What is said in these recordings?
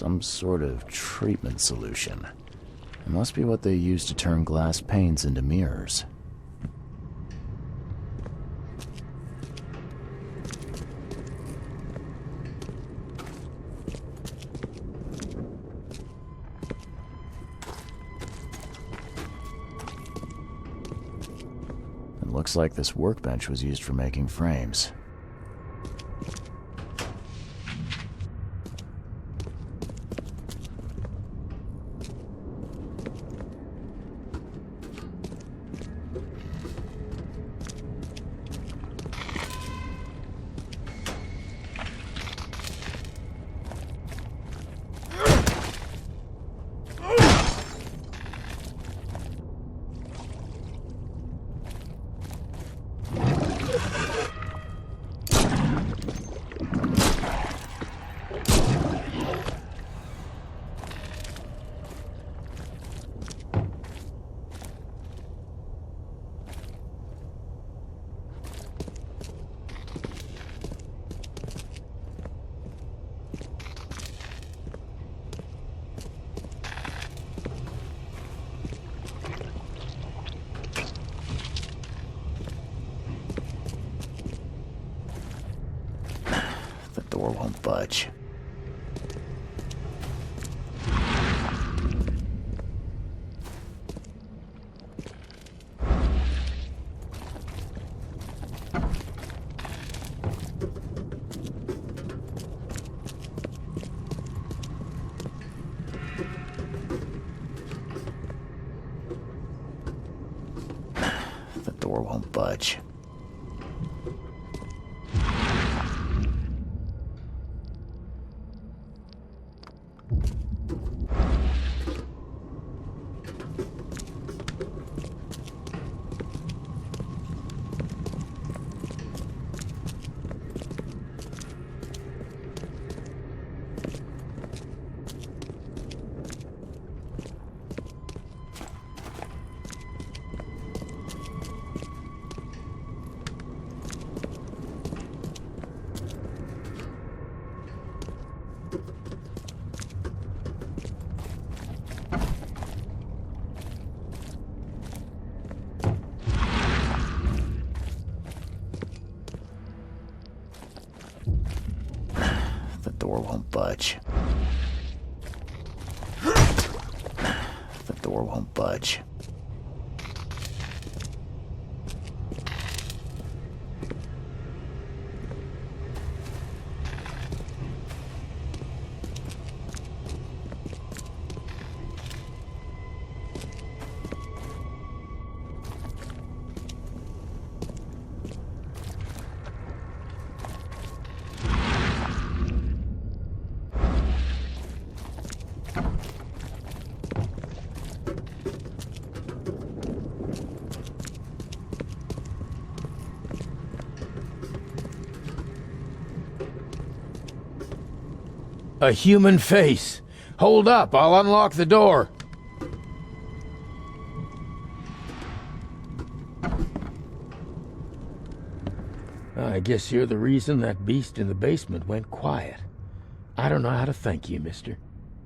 Some sort of treatment solution. It must be what they use to turn glass panes into mirrors. It looks like this workbench was used for making frames. The door won't budge. The door won't budge. The door won't budge. The door won't budge. A human face. Hold up, I'll unlock the door. I guess you're the reason that beast in the basement went quiet. I don't know how to thank you, mister.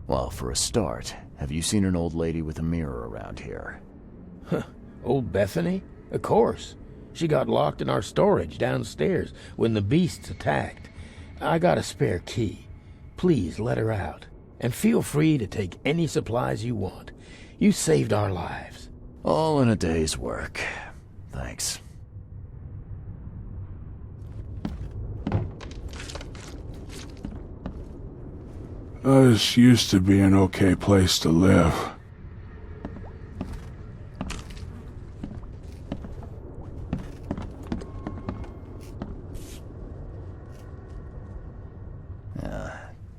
Well, for a start, have you seen an old lady with a mirror around here? Huh. Old Bethany? Of course. She got locked in our storage downstairs when the beasts attacked. I got a spare key. Please let her out. And feel free to take any supplies you want. You saved our lives. All in a day's work. Thanks. This used to be an okay place to live.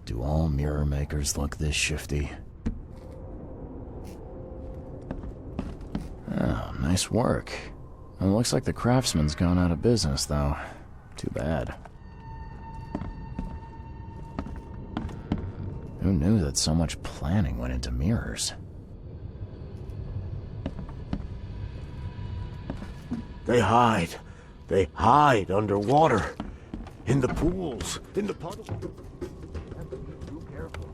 Do all mirror makers look this shifty? Oh, nice work. It looks like the craftsman's gone out of business, though. Too bad. Who knew that so much planning went into mirrors? They hide. They hide underwater. In the pools. In the puddles. Be careful.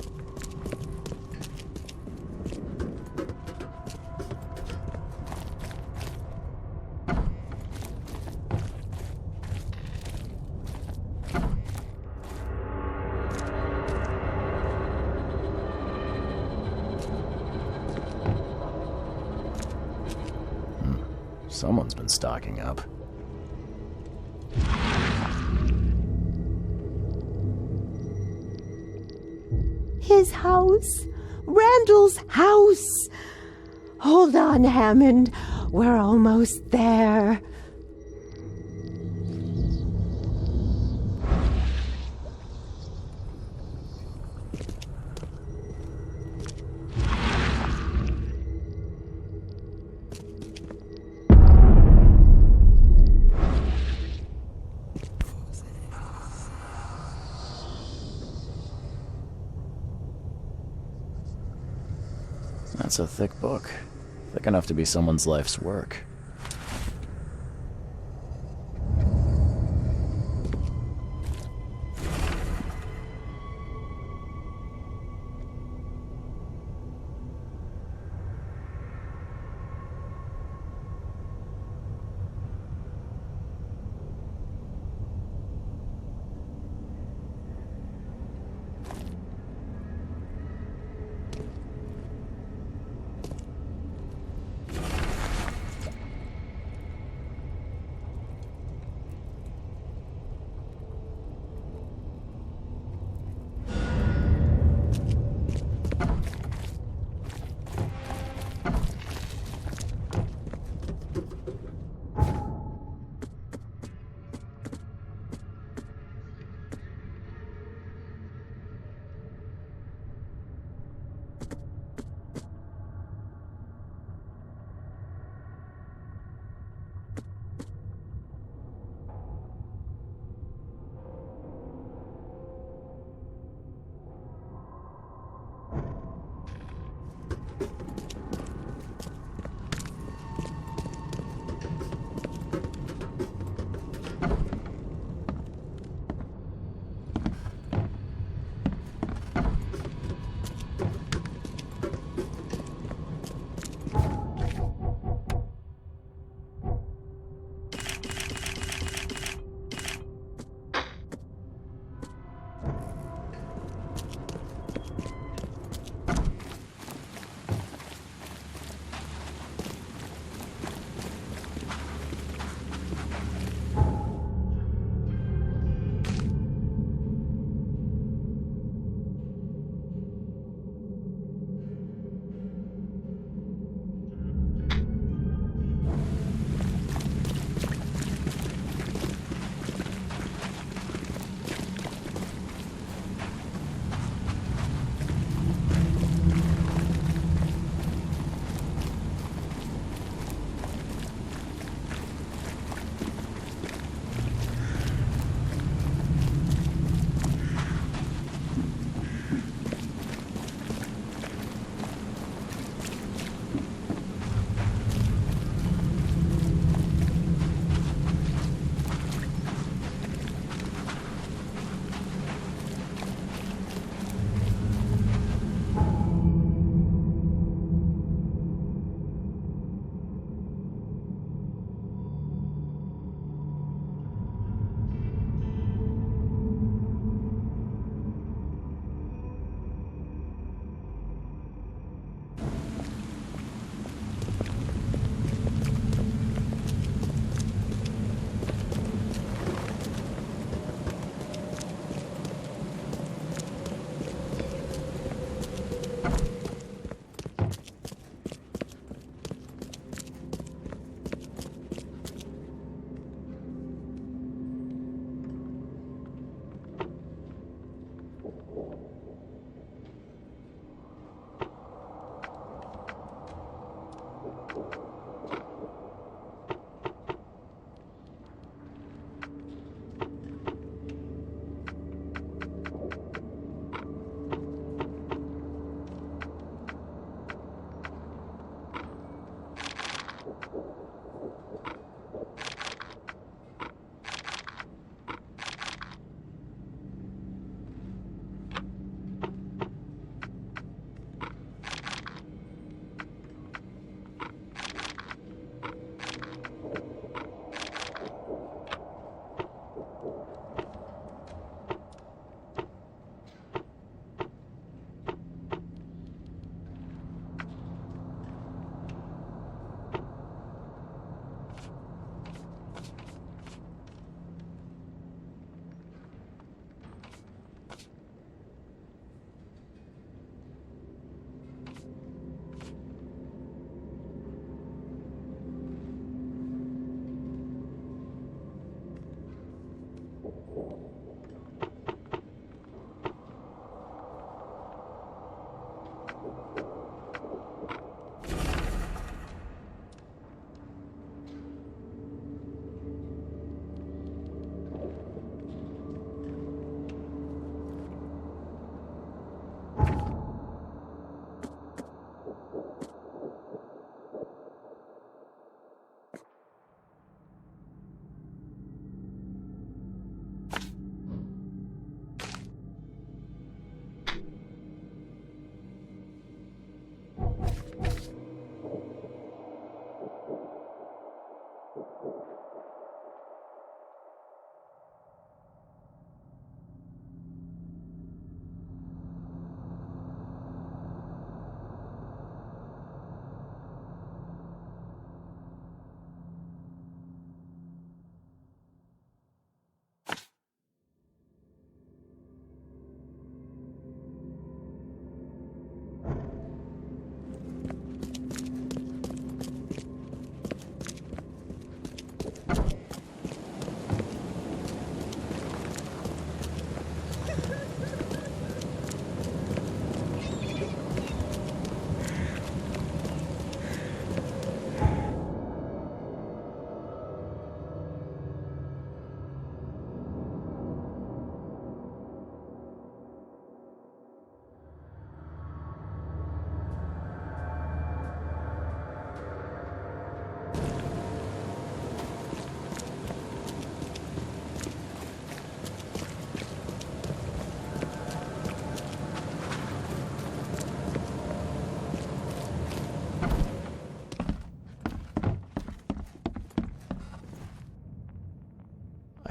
Someone's been stocking up. His house. Randall's house. Hold on, Hammond. We're almost there. That's a thick book. Thick enough to be someone's life's work.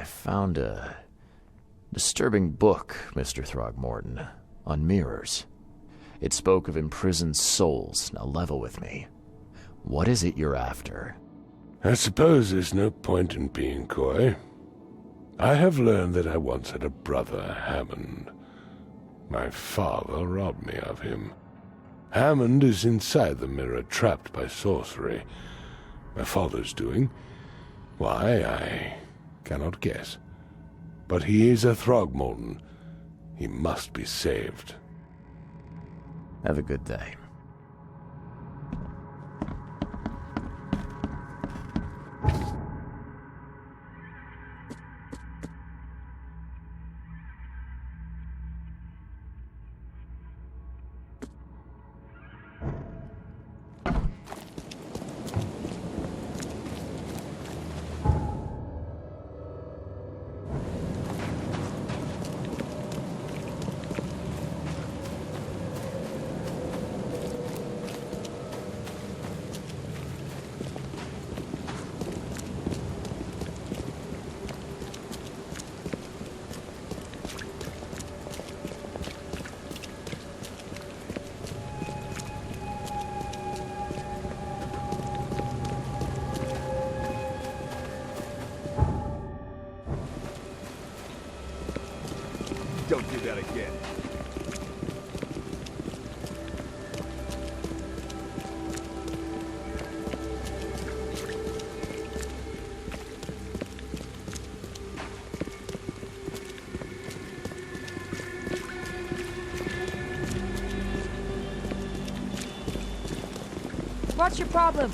I found a disturbing book, Mr. Throgmorton, on mirrors. It spoke of imprisoned souls. Now level with me. What is it you're after? I suppose there's no point in being coy. I have learned that I once had a brother, Hammond. My father robbed me of him. Hammond is inside the mirror, trapped by sorcery. My father's doing? Why, I cannot guess. But he is a Throgmorton. He must be saved. Have a good day. Don't do that again. What's your problem?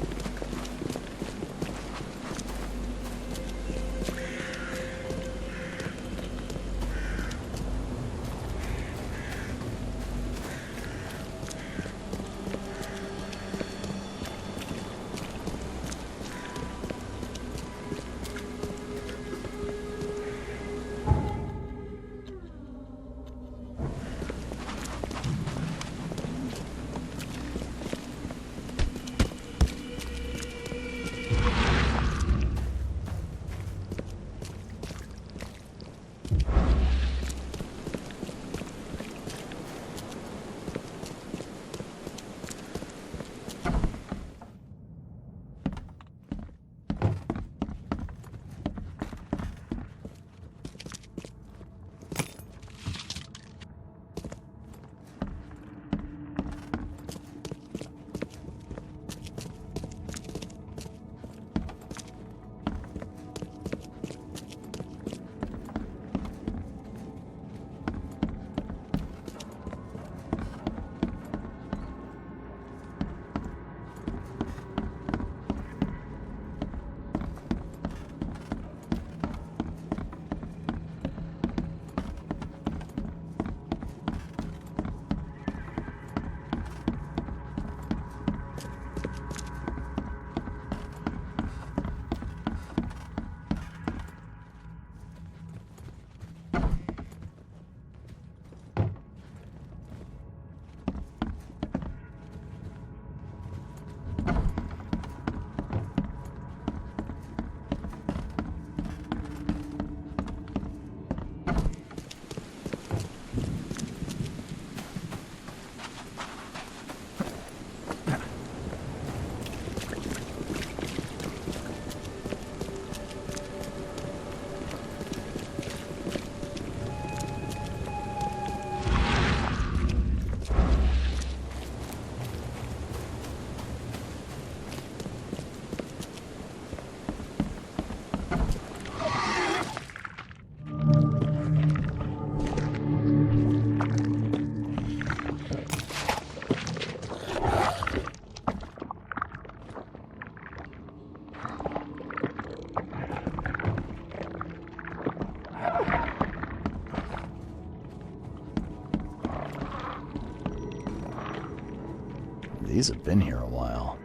These have been here a while.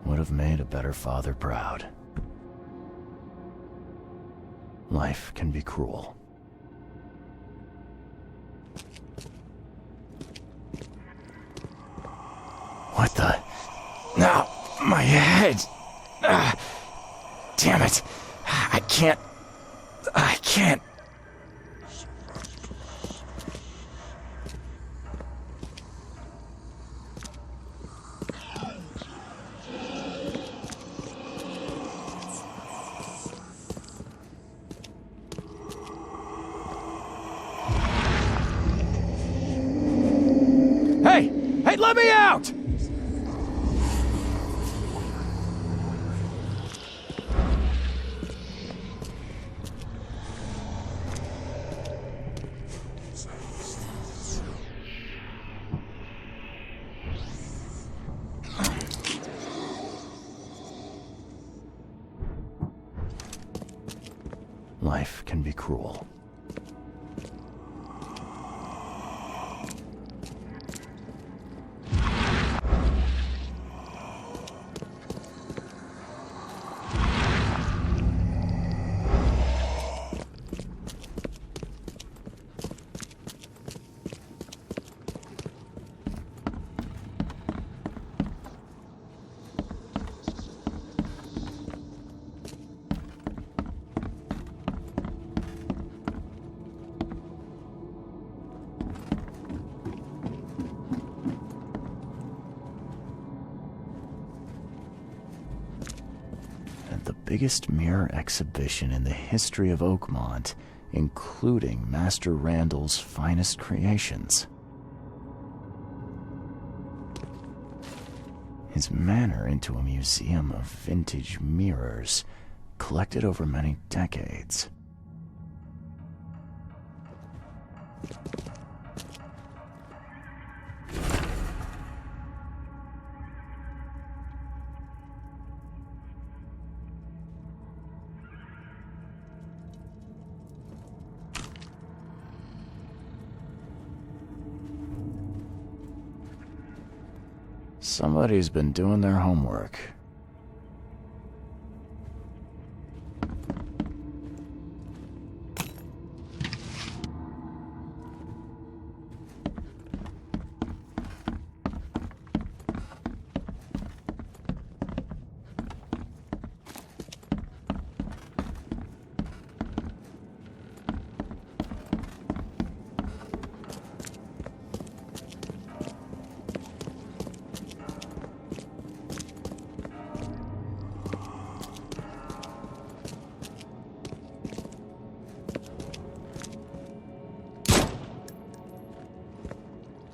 Would have made a better father proud. Life can be cruel. What the? No, my head! Damn it! I can't... Hey, let me out! Life can be cruel. The biggest mirror exhibition in the history of Oakmont, including Master Randall's finest creations. His manor into a museum of vintage mirrors, collected over many decades. Somebody's been doing their homework.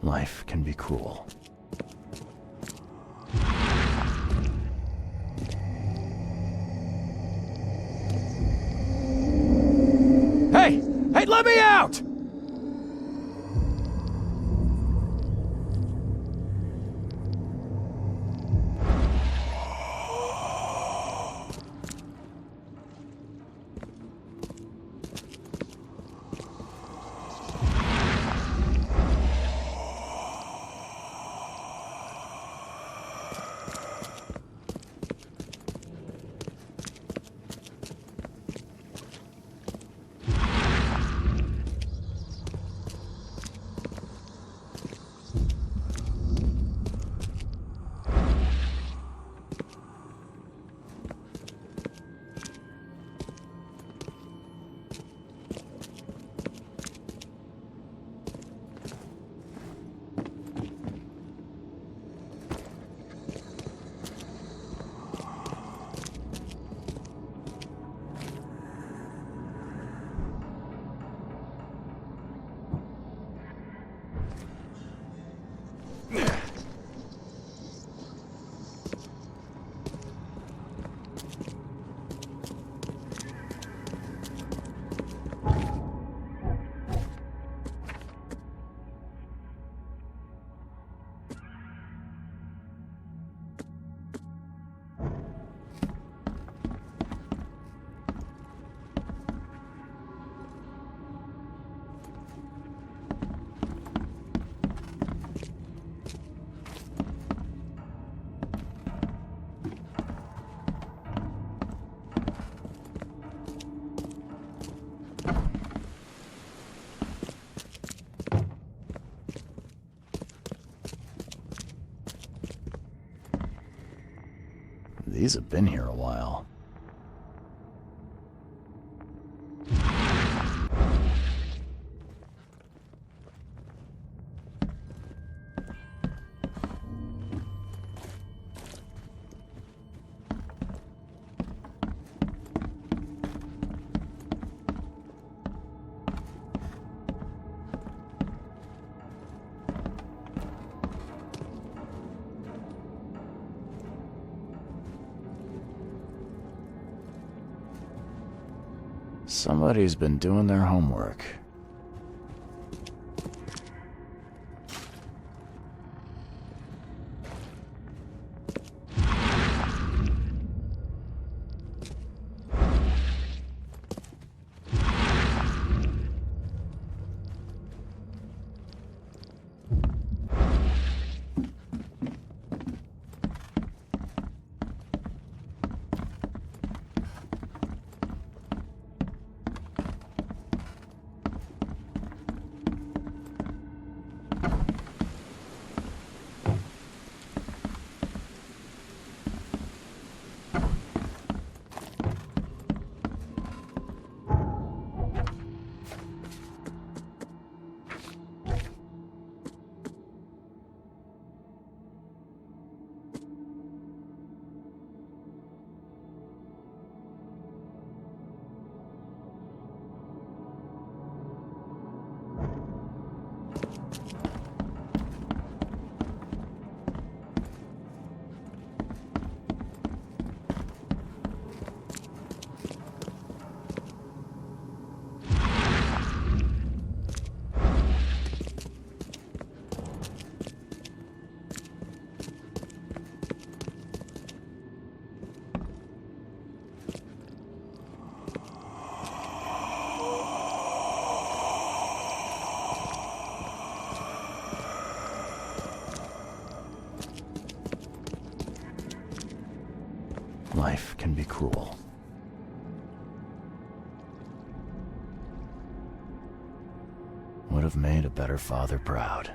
Life can be cruel. Hey, let me out! These have been here a while. Somebody's been doing their homework. Life can be cruel. Would have made a better father proud.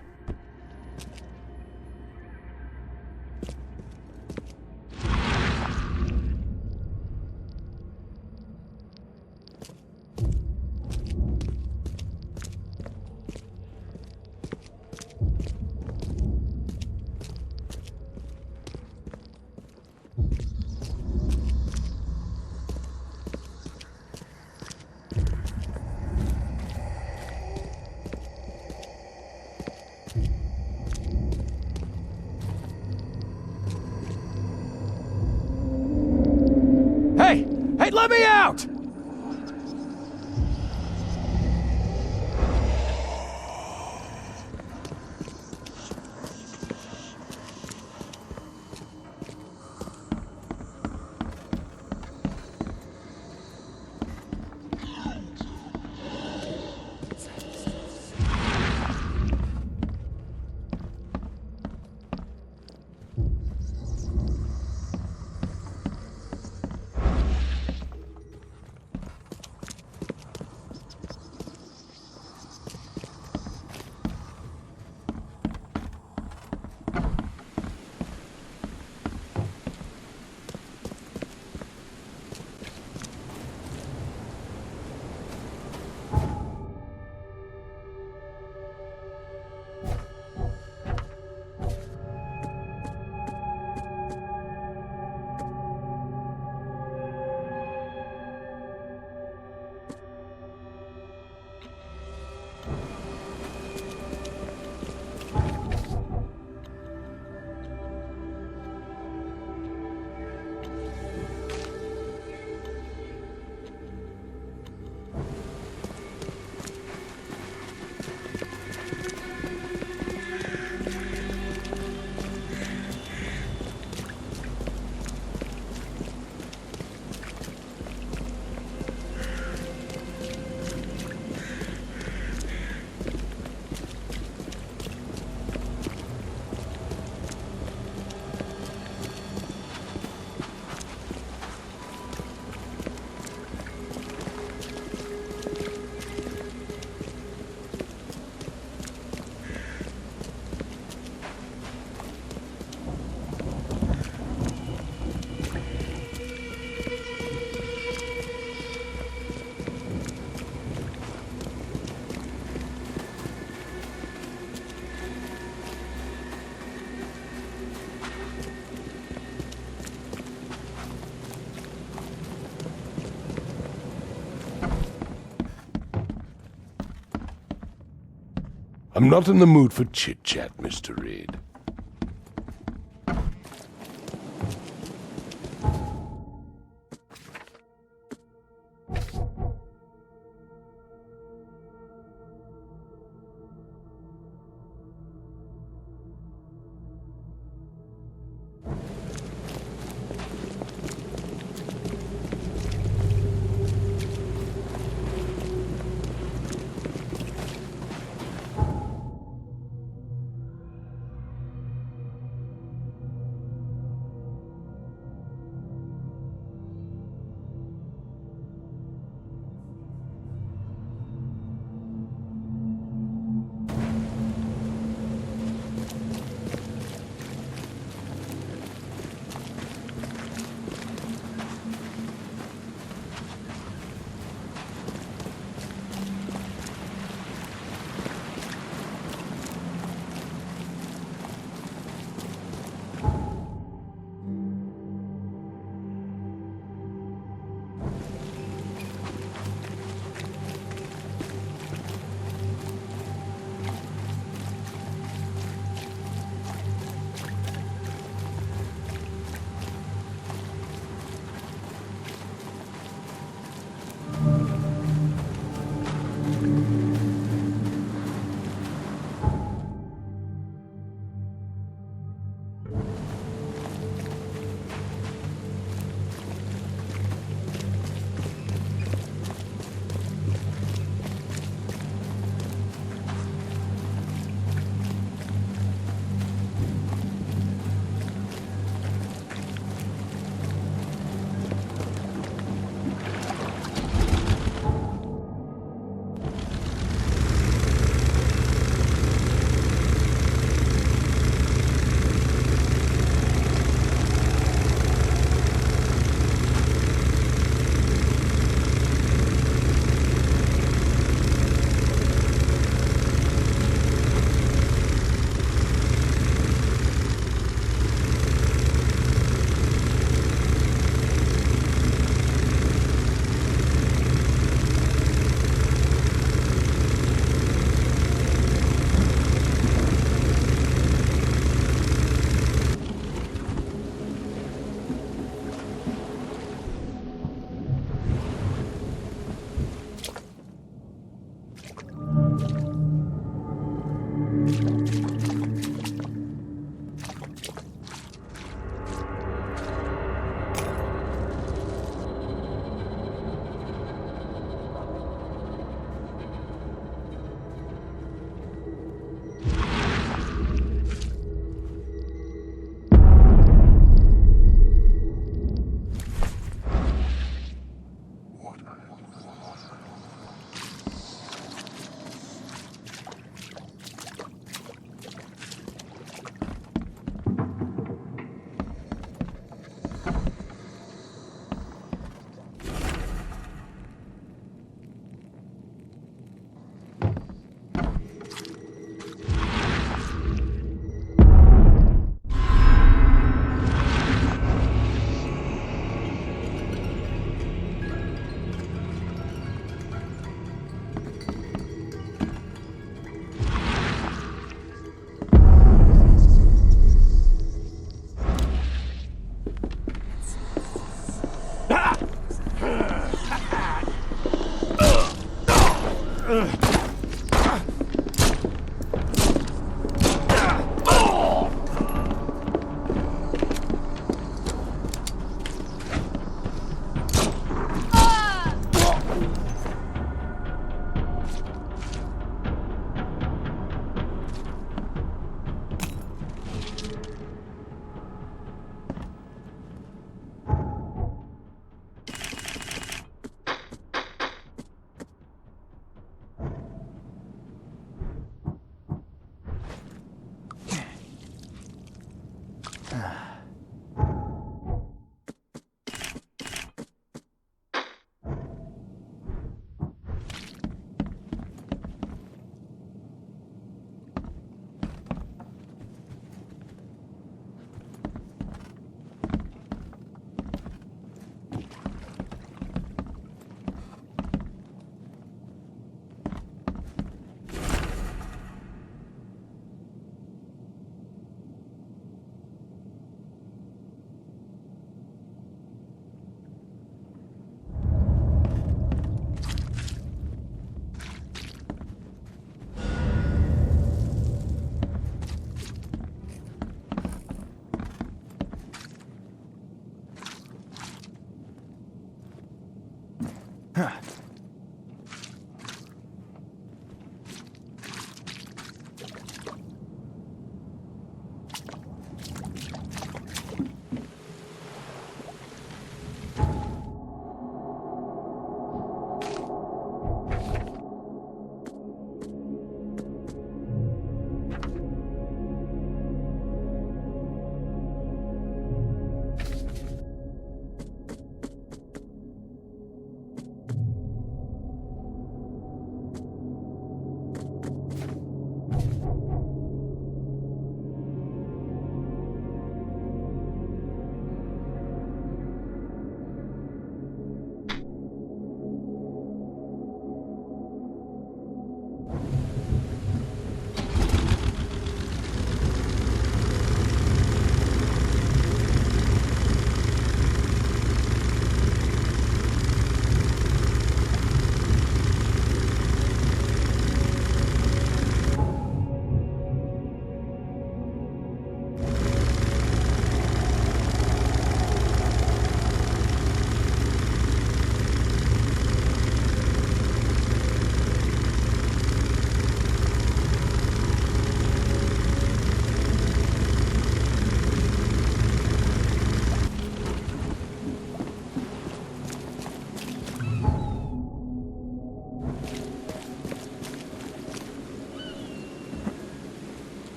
Hey, let me out! I'm not in the mood for chit-chat, Mr. Reed.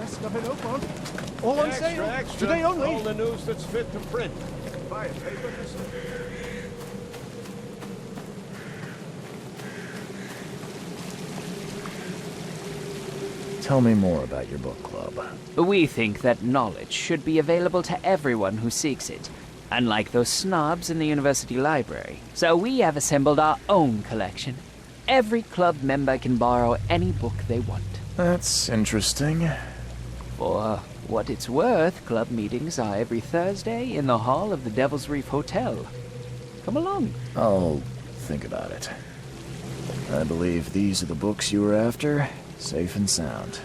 Stuff in Oakmont. All on sale. Extra. Today only. All the news that's fit to print. Buy a paper. Tell me more about your book club. We think that knowledge should be available to everyone who seeks it, unlike those snobs in the university library. So we have assembled our own collection. Every club member can borrow any book they want. That's interesting. For what it's worth, club meetings are every Thursday in the hall of the Devil's Reef Hotel. Come along. I'll think about it. I believe these are the books you were after, safe and sound.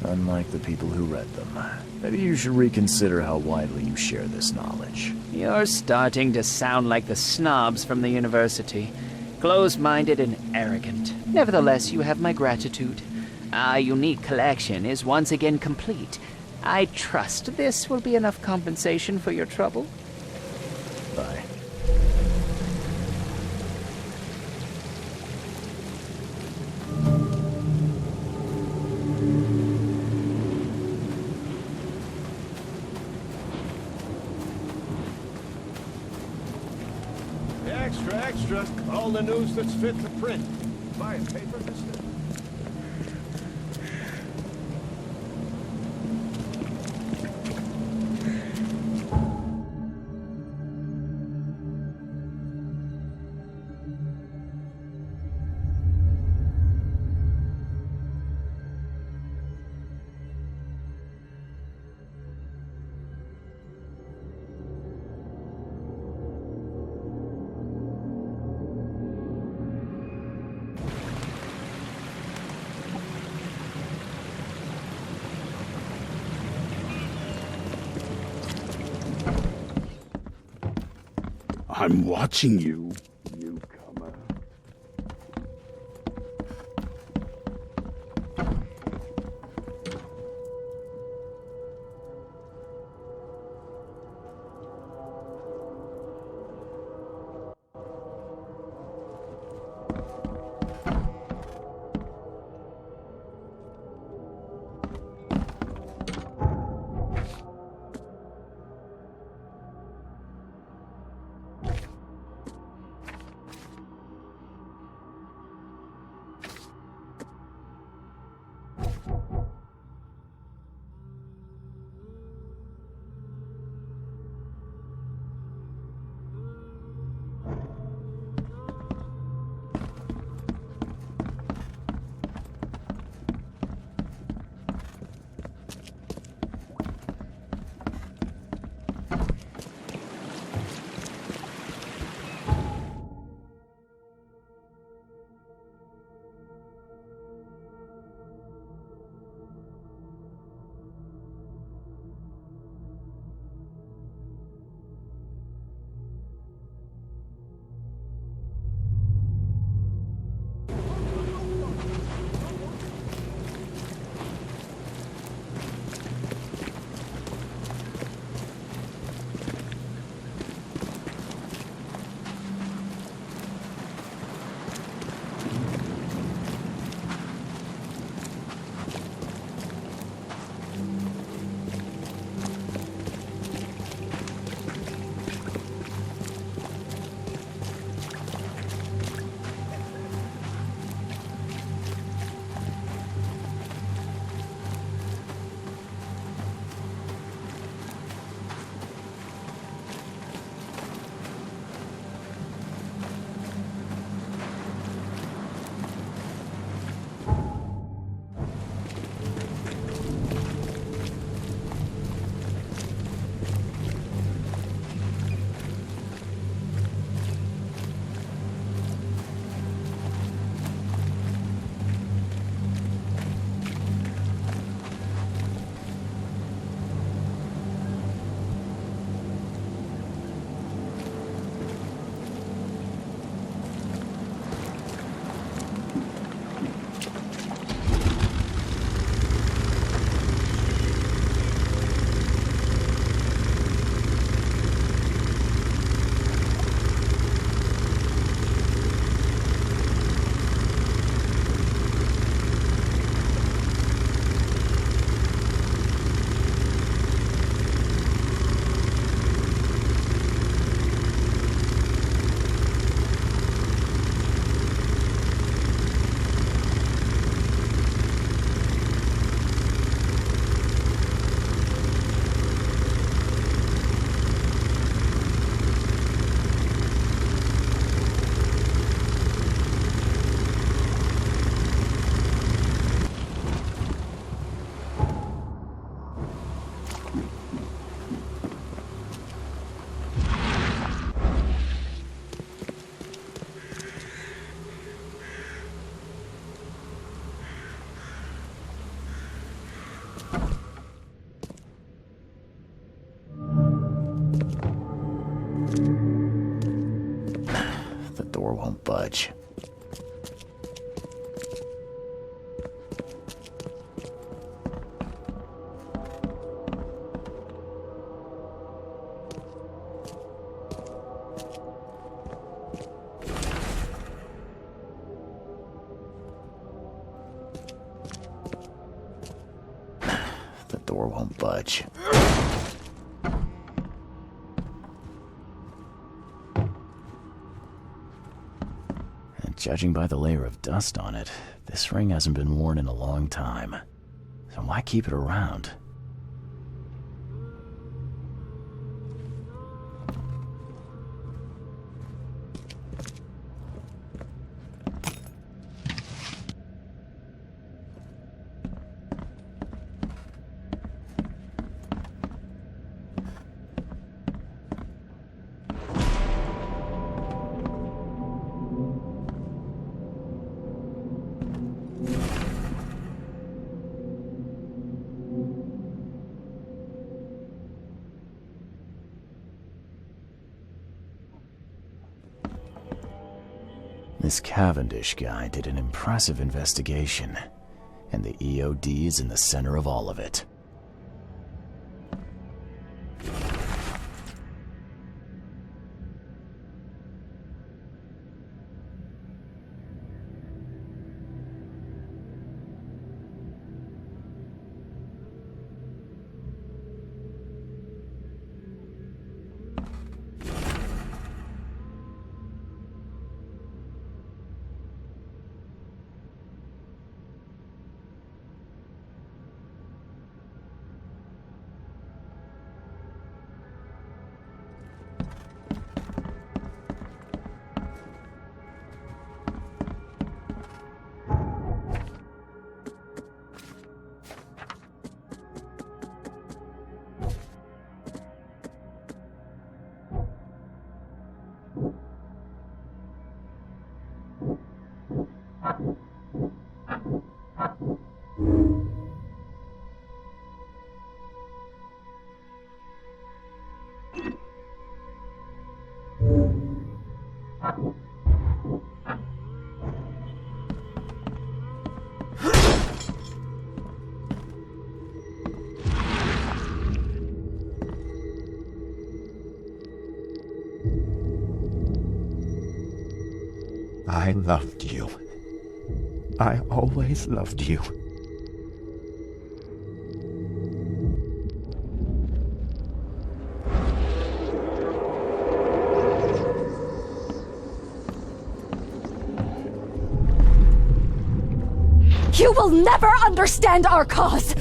Unlike the people who read them. Maybe you should reconsider how widely you share this knowledge. You're starting to sound like the snobs from the university. Closed-minded and arrogant. Nevertheless, you have my gratitude. Our unique collection is once again complete. I trust this will be enough compensation for your trouble. Bye. Extra, extra. All the news that's fit to print. Buy a paper, mister? I'm watching you, newcomer. The door won't budge. The door won't budge. And judging by the layer of dust on it, this ring hasn't been worn in a long time. So why keep it around? This Cavendish guy did an impressive investigation, and the EOD is in the center of all of it. I loved you. I always loved you. You will never understand our cause!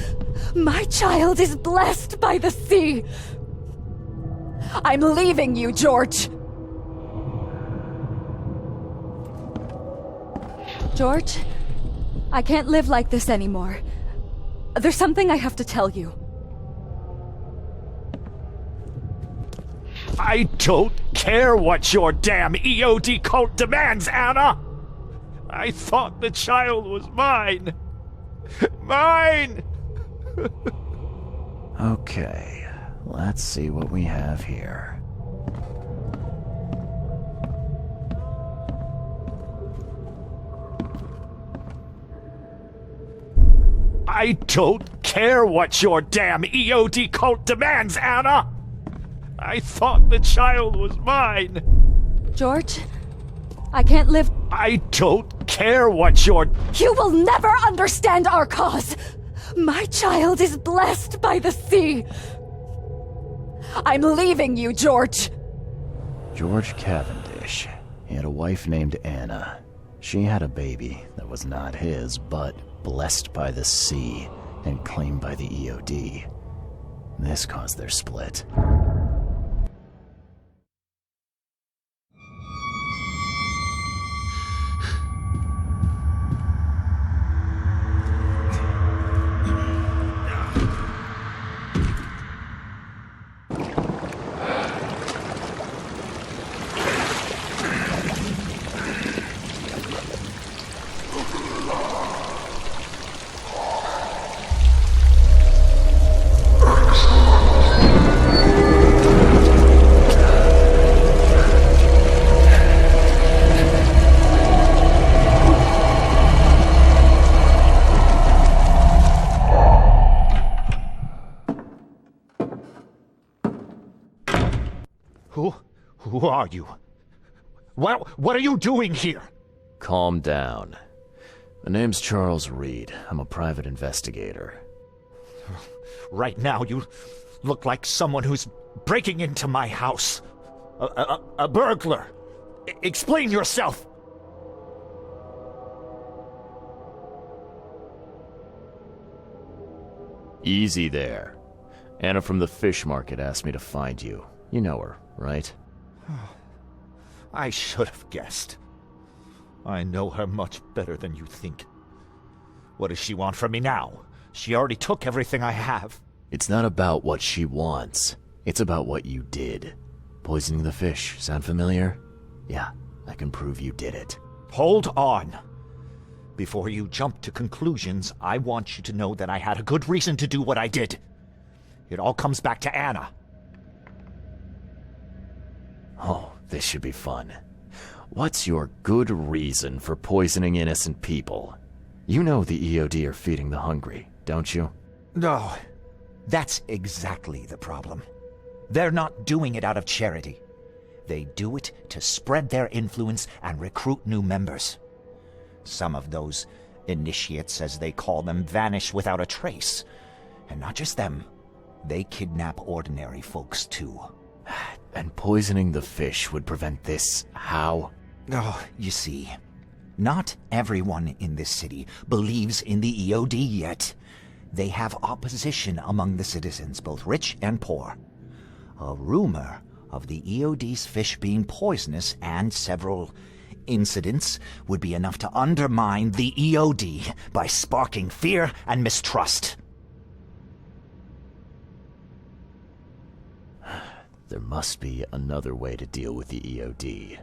My child is blessed by the sea! I'm leaving you, George! George, I can't live like this anymore. There's something I have to tell you. I don't care what your damn EOD cult demands, Anna! I thought the child was mine! Mine! Okay, let's see what we have here. I don't care what your damn EOD cult demands, Anna! I thought the child was mine! George, I can't live... I don't care what your... You will never understand our cause! My child is blessed by the sea! I'm leaving you, George! George Cavendish. He had a wife named Anna. She had a baby that was not his, but blessed by the sea and claimed by the EOD. This caused their split. Who are you? What are you doing here? Calm down. My name's Charles Reed. I'm a private investigator. Right now, you look like someone who's breaking into my house. A burglar. Explain yourself. Easy there. Anna from the fish market asked me to find you. You know her, right? I should have guessed. I know her much better than you think. What does she want from me now? She already took everything I have. It's not about what she wants. It's about what you did. Poisoning the fish. Sound familiar? Yeah, I can prove you did it. Hold on. Before you jump to conclusions, I want you to know that I had a good reason to do what I did. It all comes back to Anna. Oh, this should be fun. What's your good reason for poisoning innocent people? You know the EOD are feeding the hungry, don't you? No, that's exactly the problem. They're not doing it out of charity. They do it to spread their influence and recruit new members. Some of those initiates, as they call them, vanish without a trace. And not just them. They kidnap ordinary folks, too. And poisoning the fish would prevent this. How? Oh, you see, not everyone in this city believes in the EOD yet. They have opposition among the citizens, both rich and poor. A rumor of the EOD's fish being poisonous and several incidents would be enough to undermine the EOD by sparking fear and mistrust. There must be another way to deal with the EOD.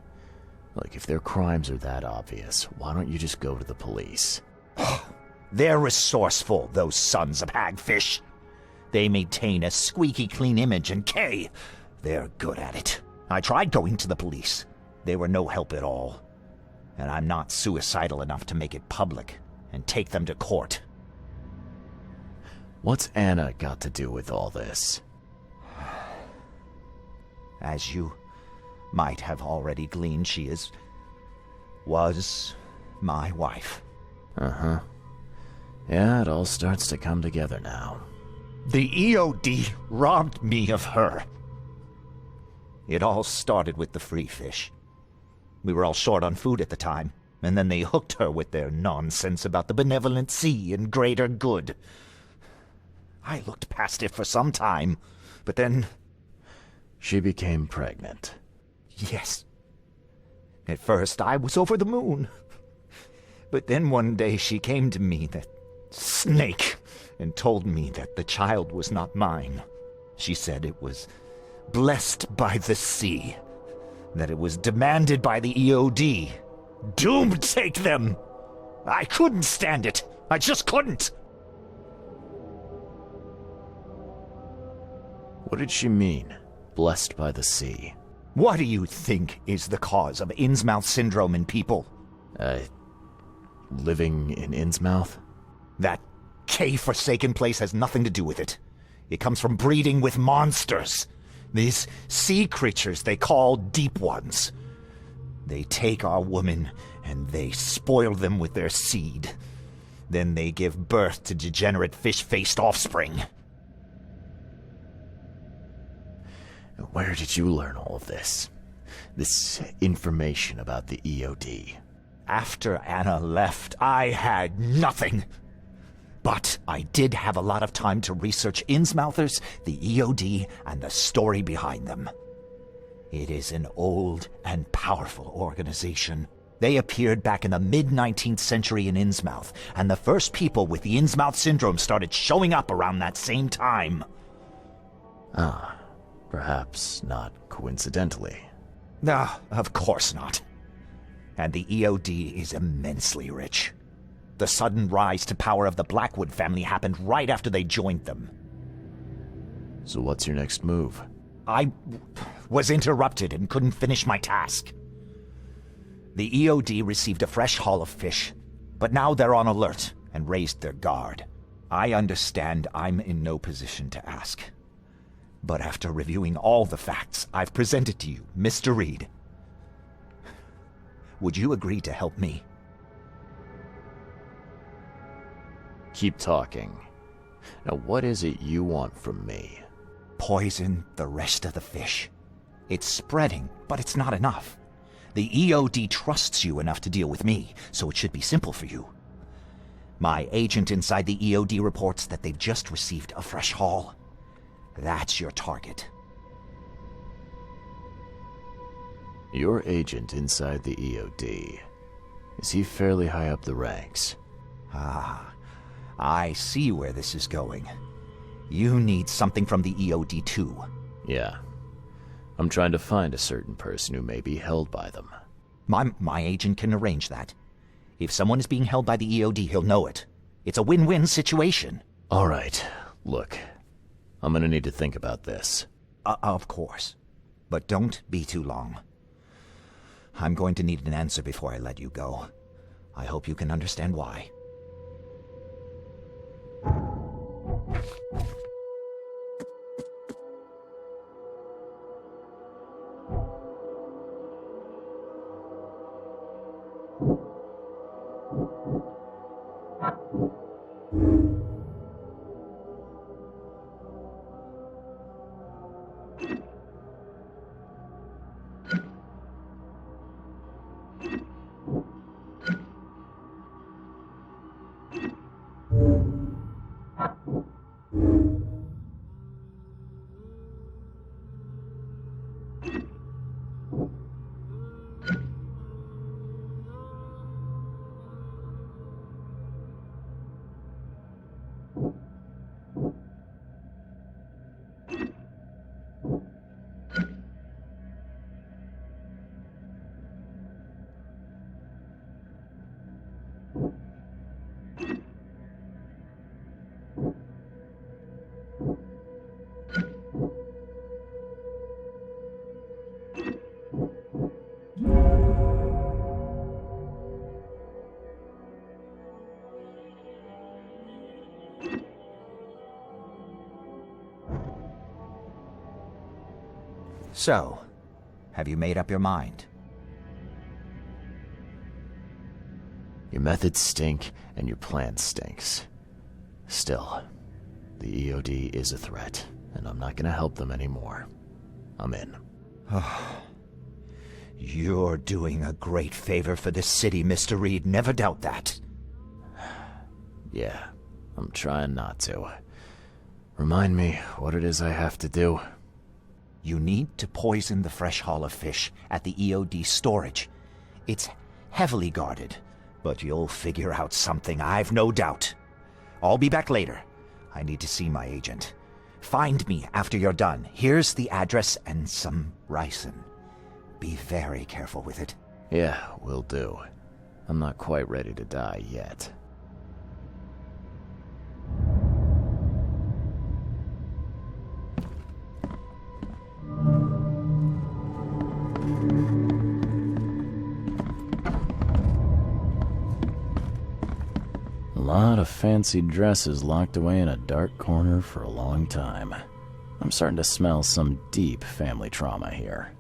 Like, if their crimes are that obvious, why don't you just go to the police? They're resourceful, those sons of hagfish. They maintain a squeaky clean image, and they're good at it. I tried going to the police. They were no help at all. And I'm not suicidal enough to make it public and take them to court. What's Anna got to do with all this? As you might have already gleaned, she was my wife. Uh-huh. Yeah, it all starts to come together now. The EOD robbed me of her. It all started with the free fish. We were all short on food at the time, and then they hooked her with their nonsense about the benevolent sea and greater good. I looked past it for some time, but then... She became pregnant. Yes. At first, I was over the moon. But then one day she came to me, that snake, and told me that the child was not mine. She said it was blessed by the sea, that it was demanded by the EOD. Doom take them! I couldn't stand it. I just couldn't. What did she mean? Blessed by the sea. What do you think is the cause of Innsmouth syndrome in people? Living in Innsmouth? That K-forsaken place has nothing to do with it. It comes from breeding with monsters. These sea creatures they call Deep Ones. They take our women and they spoil them with their seed. Then they give birth to degenerate fish-faced offspring. Where did you learn all of this? This information about the EOD? After Anna left, I had nothing. But I did have a lot of time to research Innsmouthers, the EOD, and the story behind them. It is an old and powerful organization. They appeared back in the mid-19th century in Innsmouth, and the first people with the Innsmouth syndrome started showing up around that same time. Ah. Perhaps not coincidentally. No, of course not. And the EOD is immensely rich. The sudden rise to power of the Blackwood family happened right after they joined them. So what's your next move? I was interrupted and couldn't finish my task. The EOD received a fresh haul of fish, but now they're on alert and raised their guard. I understand I'm in no position to ask. But after reviewing all the facts I've presented to you, Mr. Reed, would you agree to help me? Keep talking. Now, what is it you want from me? Poison the rest of the fish. It's spreading, but it's not enough. The EOD trusts you enough to deal with me, so it should be simple for you. My agent inside the EOD reports that they've just received a fresh haul. That's your target. Your agent inside the EOD. Is he fairly high up the ranks? Ah, I see where this is going. You need something from the EOD too. Yeah. I'm trying to find a certain person who may be held by them. My agent can arrange that. If someone is being held by the EOD, he'll know it. It's a win-win situation. All right. Look, I'm gonna need to think about this. Of course. But don't be too long. I'm going to need an answer before I let you go. I hope you can understand why. So, have you made up your mind? Your methods stink, and your plan stinks. Still, the EOD is a threat, and I'm not gonna help them anymore. I'm in. You're doing a great favor for this city, Mr. Reed. Never doubt that. Yeah, I'm trying not to. Remind me what it is I have to do. You need to poison the fresh haul of fish at the EOD storage. It's heavily guarded, but you'll figure out something, I've no doubt. I'll be back later. I need to see my agent. Find me after you're done. Here's the address and some ricin. Be very careful with it. Yeah, will do. I'm not quite ready to die yet. A lot of fancy dresses locked away in a dark corner for a long time. I'm starting to smell some deep family trauma here.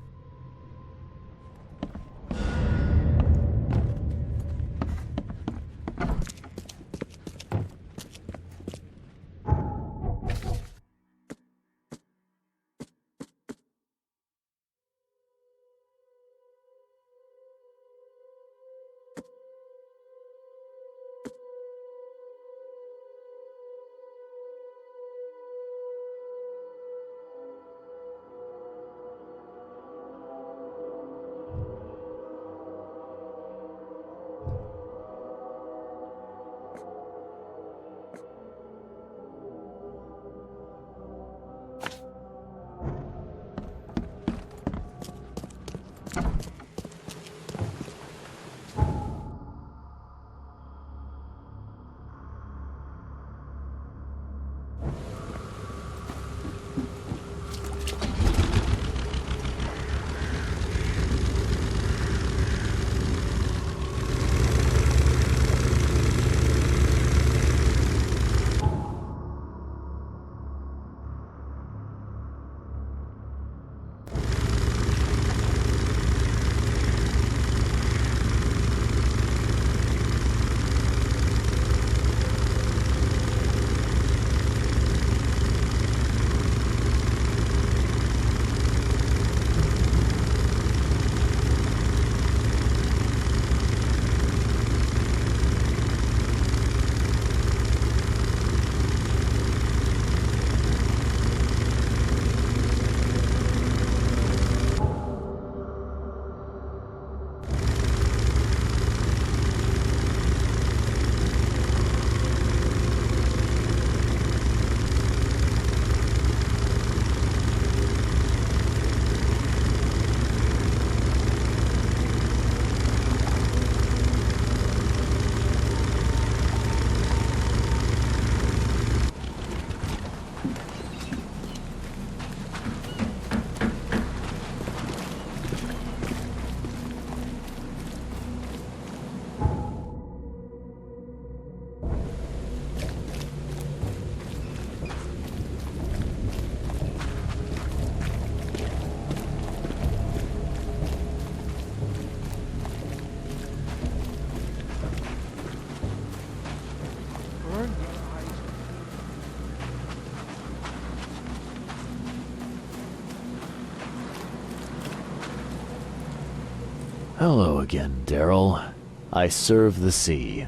Hello again, Daryl. I serve the sea.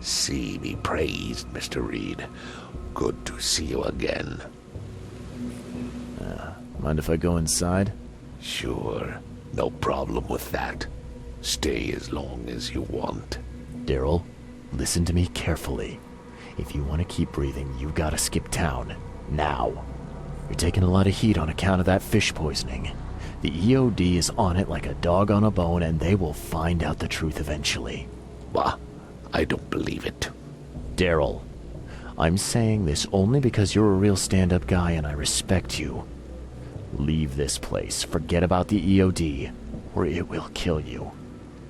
Sea be praised, Mr. Reed. Good to see you again. Mind if I go inside? Sure. No problem with that. Stay as long as you want. Daryl, listen to me carefully. If you want to keep breathing, you gotta skip town. Now. You're taking a lot of heat on account of that fish poisoning. The EOD is on it like a dog on a bone, and they will find out the truth eventually. Bah, I don't believe it. Daryl, I'm saying this only because you're a real stand-up guy and I respect you. Leave this place. Forget about the EOD, or it will kill you.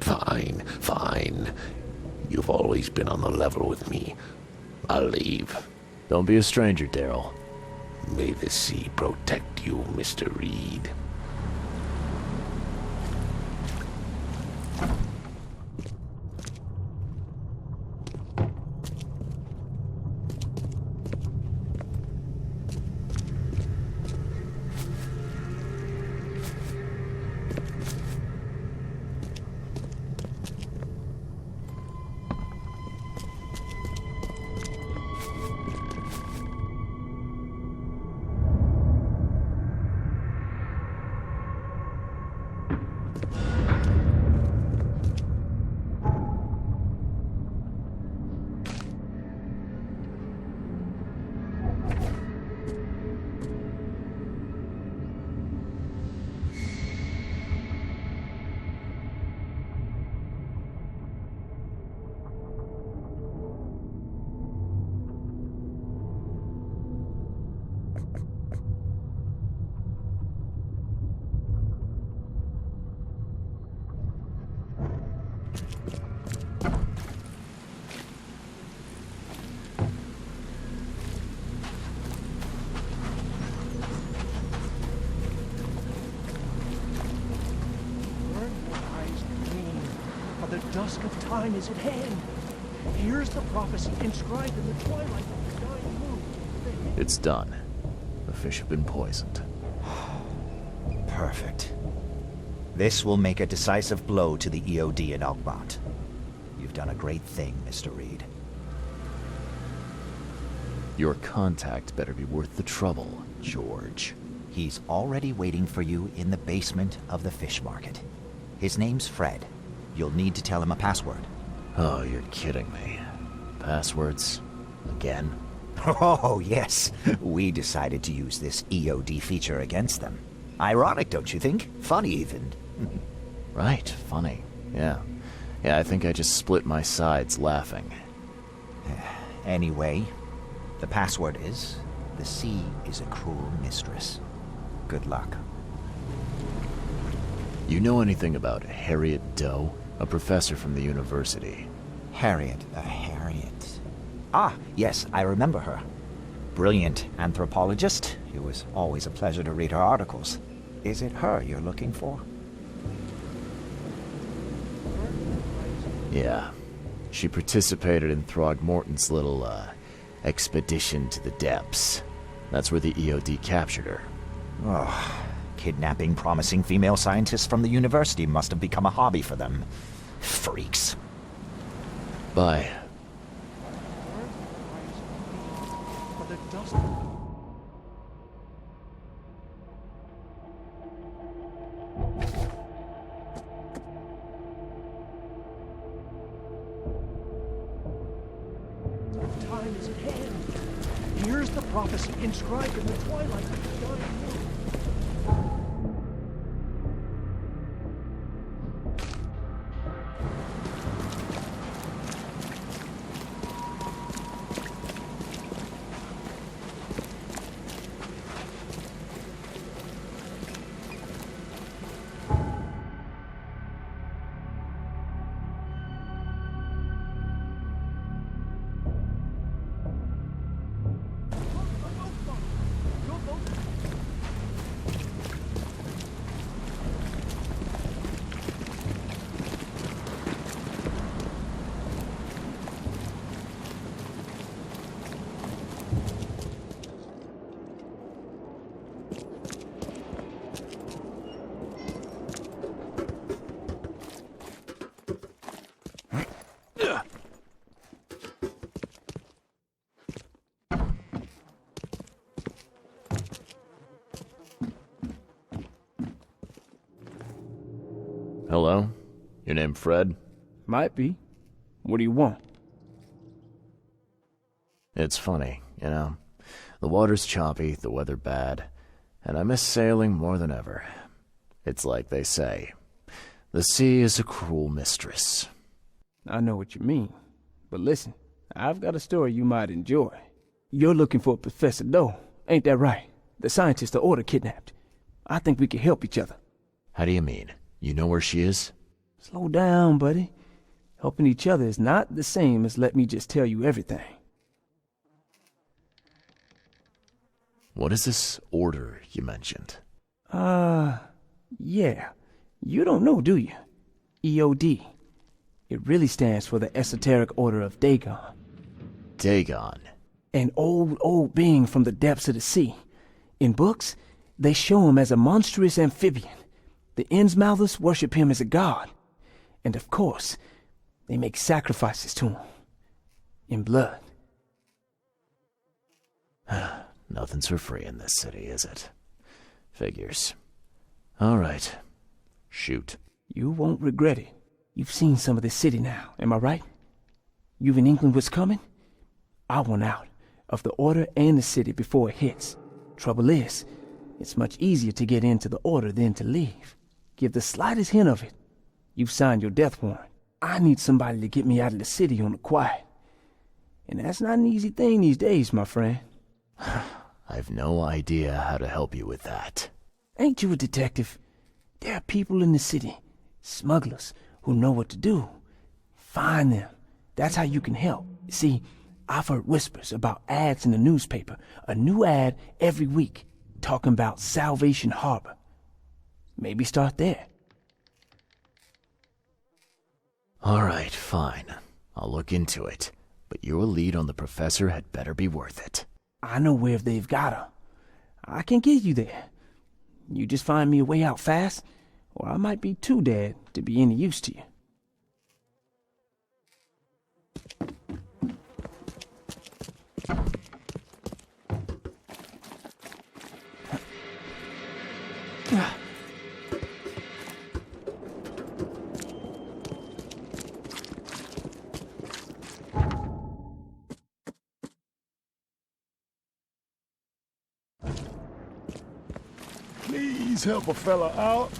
Fine, fine. You've always been on the level with me. I'll leave. Don't be a stranger, Daryl. May the sea protect you, Mr. Reed. The dusk of time is at hand. Here's the prophecy inscribed in the twilight of the dying moon. It's done. The fish have been poisoned. Perfect. This will make a decisive blow to the EOD in Oakmont. You've done a great thing, Mr. Reed. Your contact better be worth the trouble, George. He's already waiting for you in the basement of the fish market. His name's Fred. You'll need to tell him a password. Oh, you're kidding me. Passwords? Again? Oh, yes. We decided to use this EOD feature against them. Ironic, don't you think? Funny, even. Right, funny. Yeah, I think I just split my sides laughing. Anyway, the password is, the sea is a cruel mistress. Good luck. You know anything about Harriet Doe? A professor from the university. Harriet. Ah, yes, I remember her. Brilliant anthropologist. It was always a pleasure to read her articles. Is it her you're looking for? Yeah. She participated in Throgmorton's little, expedition to the depths. That's where the EOD captured her. Oh, kidnapping promising female scientists from the university must have become a hobby for them. Freaks. Bye. The dusk. Time is at hand. Here's the prophecy inscribed in the twilight of the dying moon. Hello? Your name Fred? Might be. What do you want? It's funny, you know. The water's choppy, the weather bad, and I miss sailing more than ever. It's like they say, the sea is a cruel mistress. I know what you mean. But listen, I've got a story you might enjoy. You're looking for Professor Doe, ain't that right? The scientist the Order kidnapped. I think we can help each other. How do you mean? You know where she is? Slow down, buddy. Helping each other is not the same as let me just tell you everything. What is this order you mentioned? Yeah. You don't know, do you? EOD. It really stands for the Esoteric Order of Dagon. Dagon? An old being from the depths of the sea. In books, they show him as a monstrous amphibian. The Innsmouthers worship him as a god. And of course, they make sacrifices to him. In blood. Nothing's for free in this city, is it? Figures. All right. Shoot. You won't regret it. You've seen some of this city now, am I right? You've an inkling what's coming? I want out of the Order and the city before it hits. Trouble is, it's much easier to get into the Order than to leave. Give the slightest hint of it, you've signed your death warrant. I need somebody to get me out of the city on the quiet. And that's not an easy thing these days, my friend. I've no idea how to help you with that. Ain't you a detective? There are people in the city, smugglers, who know what to do. Find them. That's how you can help. See, I've heard whispers about ads in the newspaper. A new ad every week, talking about Salvation Harbor. Maybe start there. All right, fine. I'll look into it. But your lead on the professor had better be worth it. I know where they've got her. I can get you there. You just find me a way out fast, or I might be too dead to be any use to you. Please help a fella out.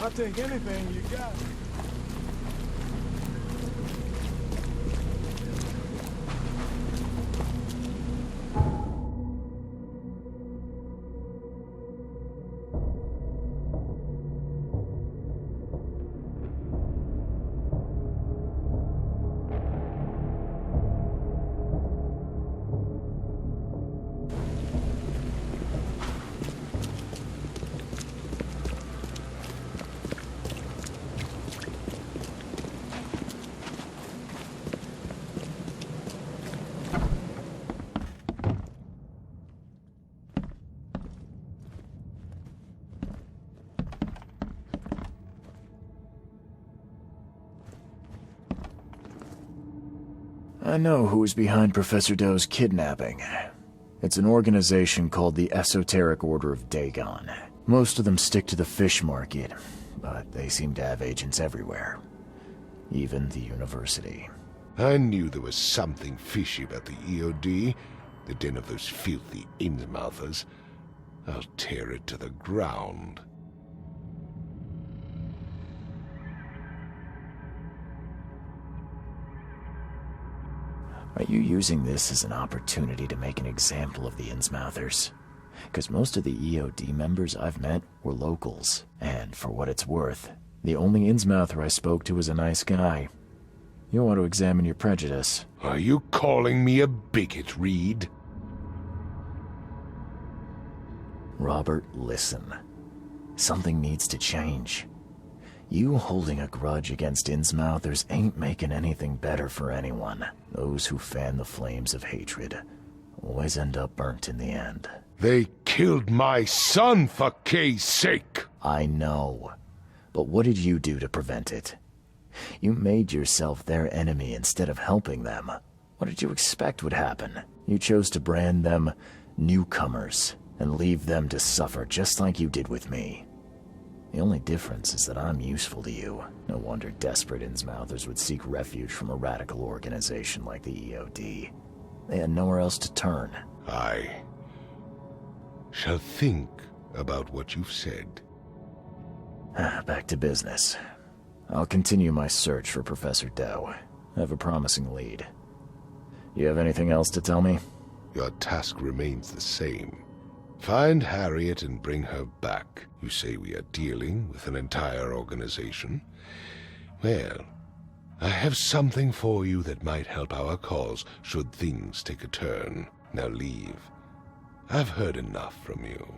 I'll take anything you got. I know who is behind Professor Doe's kidnapping. It's an organization called the Esoteric Order of Dagon. Most of them stick to the fish market, but they seem to have agents everywhere. Even the university. I knew there was something fishy about the EOD, the den of those filthy Innsmouthers. I'll tear it to the ground. Are you using this as an opportunity to make an example of the Innsmouthers? Because most of the EOD members I've met were locals, and for what it's worth, the only Innsmouther I spoke to was a nice guy. You want to examine your prejudice. Are you calling me a bigot, Reed? Robert, listen. Something needs to change. You holding a grudge against Innsmouthers ain't making anything better for anyone. Those who fan the flames of hatred always end up burnt in the end. They killed my son, for Kay's sake! I know. But what did you do to prevent it? You made yourself their enemy instead of helping them. What did you expect would happen? You chose to brand them newcomers and leave them to suffer just like you did with me. The only difference is that I'm useful to you. No wonder desperate Innsmouthers would seek refuge from a radical organization like the EOD. They had nowhere else to turn. I shall think about what you've said. Back to business. I'll continue my search for Professor Doe. I have a promising lead. You have anything else to tell me? Your task remains the same. Find Harriet and bring her back. You say we are dealing with an entire organization? Well, I have something for you that might help our cause should things take a turn. Now leave. I've heard enough from you.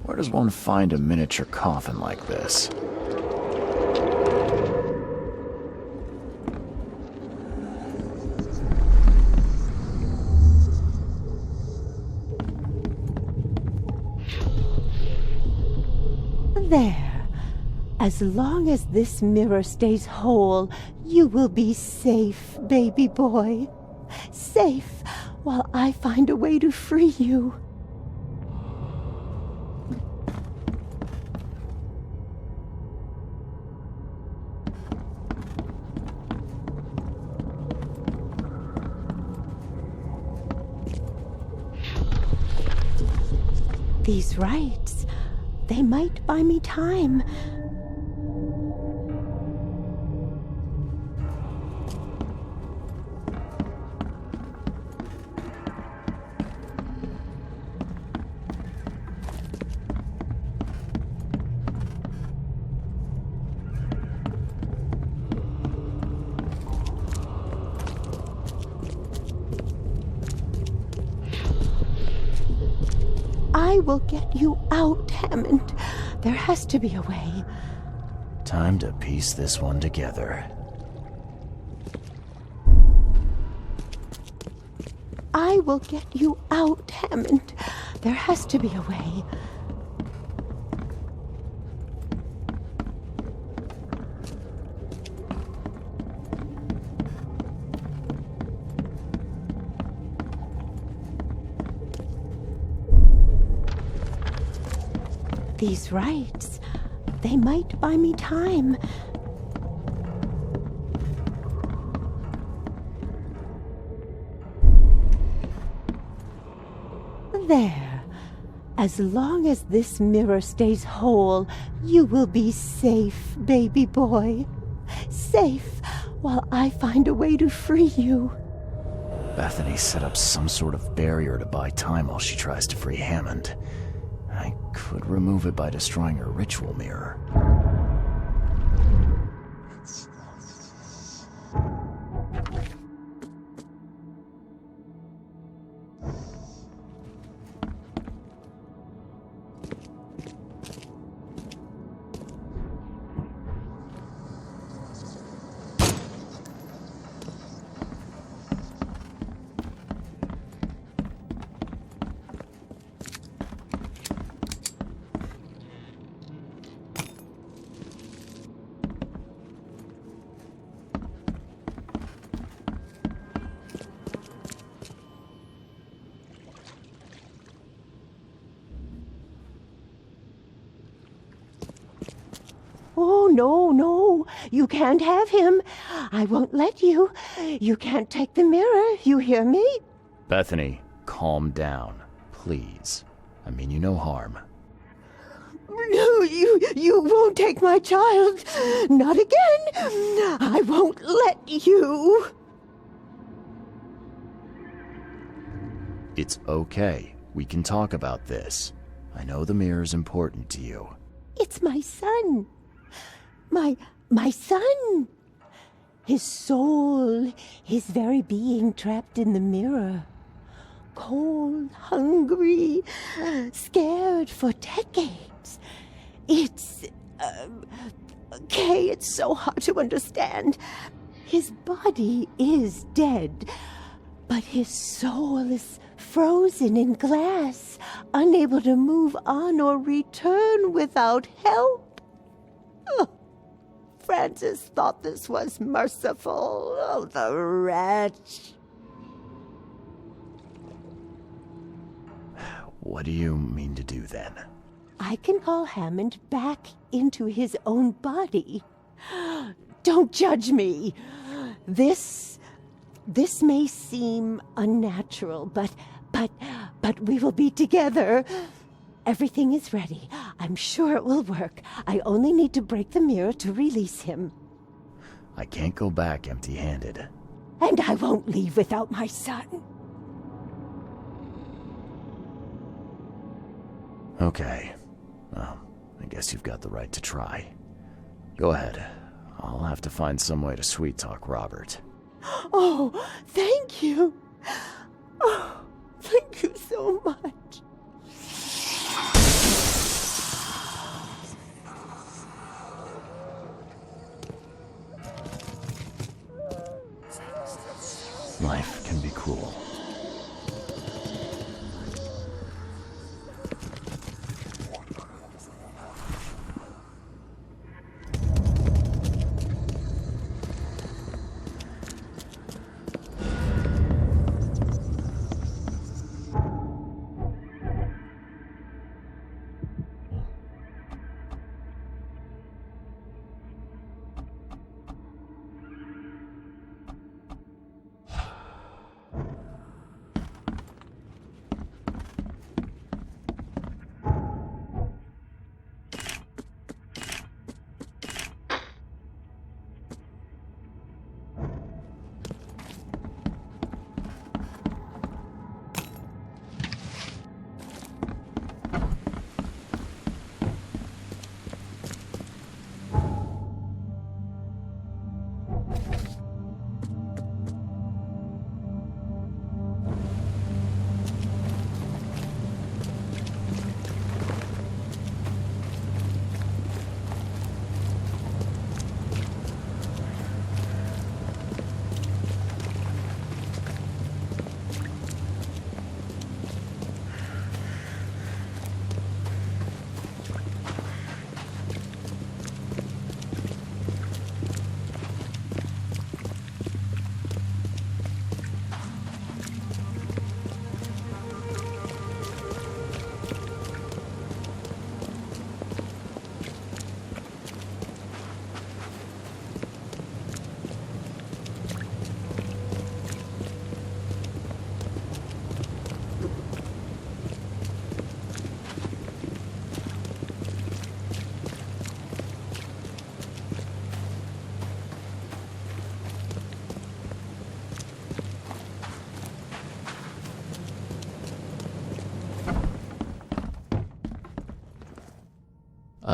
Where does one find a miniature coffin like this? There. As long as this mirror stays whole, you will be safe, baby boy. Safe, while I find a way to free you. These rites, they might buy me time. I I will get you out, Hammond. There has to be a way. Time to piece this one together. I will get you out, Hammond. There has to be a way. These rites, they might buy me time. There. As long as this mirror stays whole, you will be safe, baby boy. Safe while I find a way to free you. Bethany set up some sort of barrier to buy time while she tries to free Hammond. I could remove it by destroying her ritual mirror. Oh, no. You can't have him. I won't let you. You can't take the mirror. You hear me? Bethany, calm down, please. I mean you no harm. No, you won't take my child. Not again. I won't let you. It's okay. We can talk about this. I know the mirror's important to you. It's my son. My son. His soul, his very being trapped in the mirror. Cold, hungry, scared for decades. It's... Kay, it's so hard to understand. His body is dead, but his soul is frozen in glass, unable to move on or return without help. Oh, Francis thought this was merciful. Oh, the wretch. What do you mean to do then? I can call Hammond back into his own body. Don't judge me. This may seem unnatural, but we will be together. Everything is ready. I'm sure it will work. I only need to break the mirror to release him. I can't go back empty-handed. And I won't leave without my son. Okay. Well, I guess you've got the right to try. Go ahead. I'll have to find some way to sweet-talk Robert. Oh, thank you. Oh, thank you so much. Life can be cruel.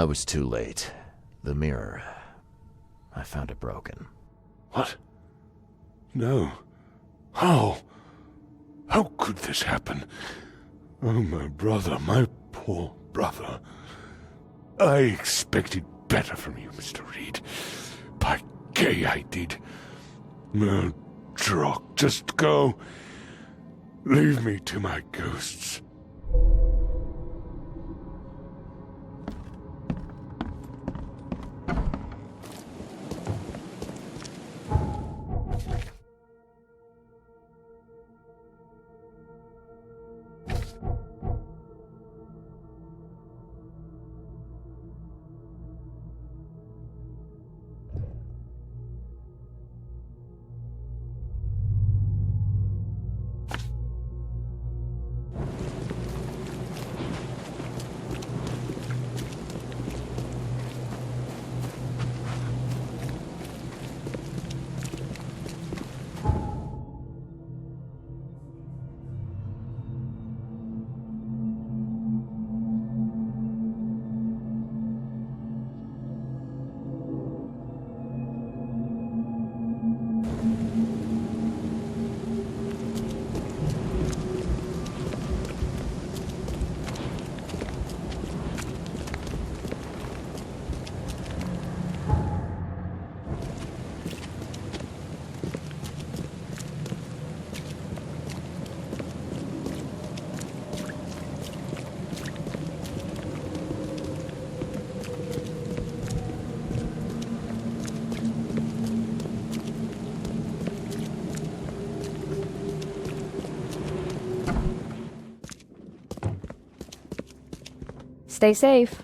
I was too late. The mirror. I found it broken. What? No. How? How could this happen? Oh, my brother, my poor brother. I expected better from you, Mr. Reed. By gay, I did. No, Drock, just go. Leave me to my ghosts. Stay safe.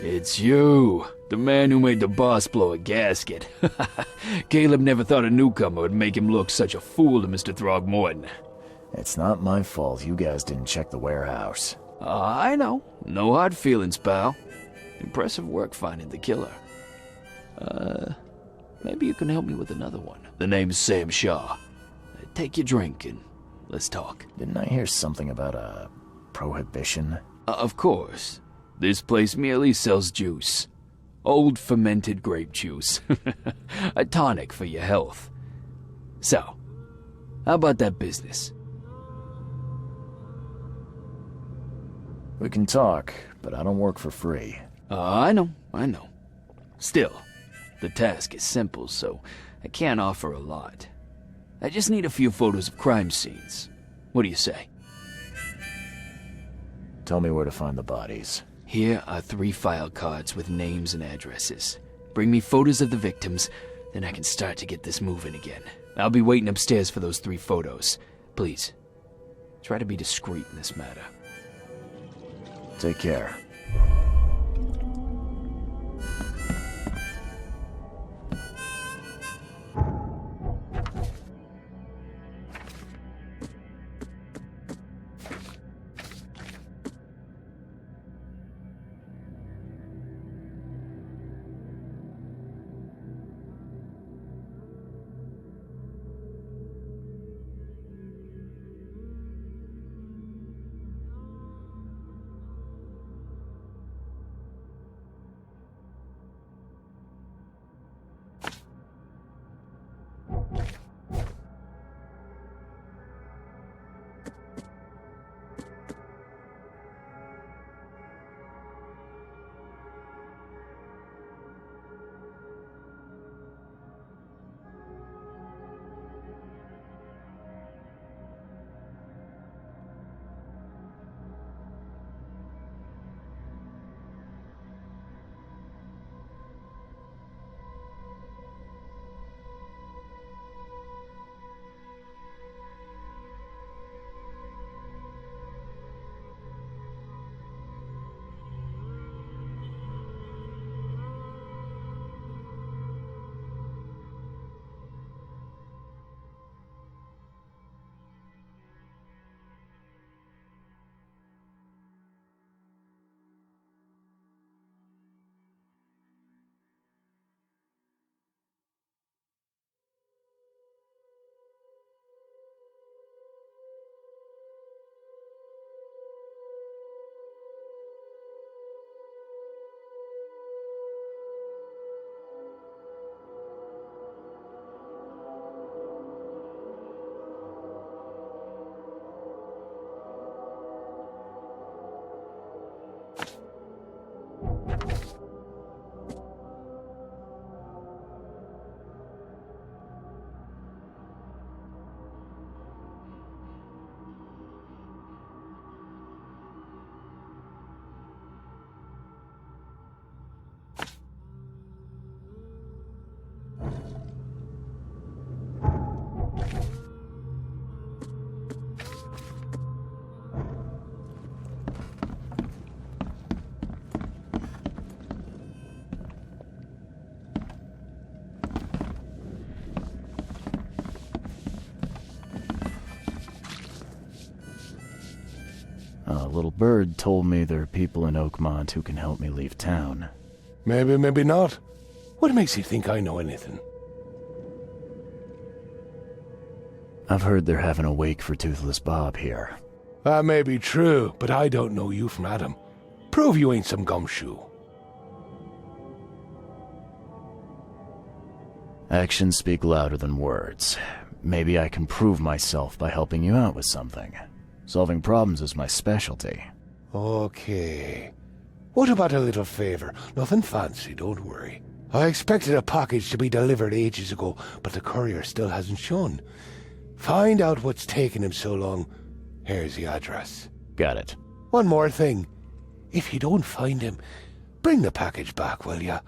It's you. The man who made the boss blow a gasket. Caleb never thought a newcomer would make him look such a fool to Mr. Throgmorton. It's not my fault you guys didn't check the warehouse. I know. No hard feelings, pal. Impressive work finding the killer. Maybe you can help me with another one. The name's Sam Shaw. Take your drink and let's talk. Didn't I hear something about a prohibition? Of course. This place merely sells juice. Old fermented grape juice. A tonic for your health. So, how about that business? We can talk, but I don't work for free. I know. Still, the task is simple, so I can't offer a lot. I just need a few photos of crime scenes. What do you say? Tell me where to find the bodies. Here are 3 file cards with names and addresses. Bring me photos of the victims, then I can start to get this moving again. I'll be waiting upstairs for those 3 photos. Please, try to be discreet in this matter. Take care. A little bird told me there are people in Oakmont who can help me leave town. Maybe, maybe not. What makes you think I know anything? I've heard they're having a wake for Toothless Bob here. That may be true, but I don't know you from Adam. Prove you ain't some gumshoe. Actions speak louder than words. Maybe I can prove myself by helping you out with something. Solving problems is my specialty. Okay. What about a little favor? Nothing fancy, don't worry. I expected a package to be delivered ages ago, but the courier still hasn't shown. Find out what's taking him so long. Here's the address. Got it. One more thing. If you don't find him, bring the package back, will ya?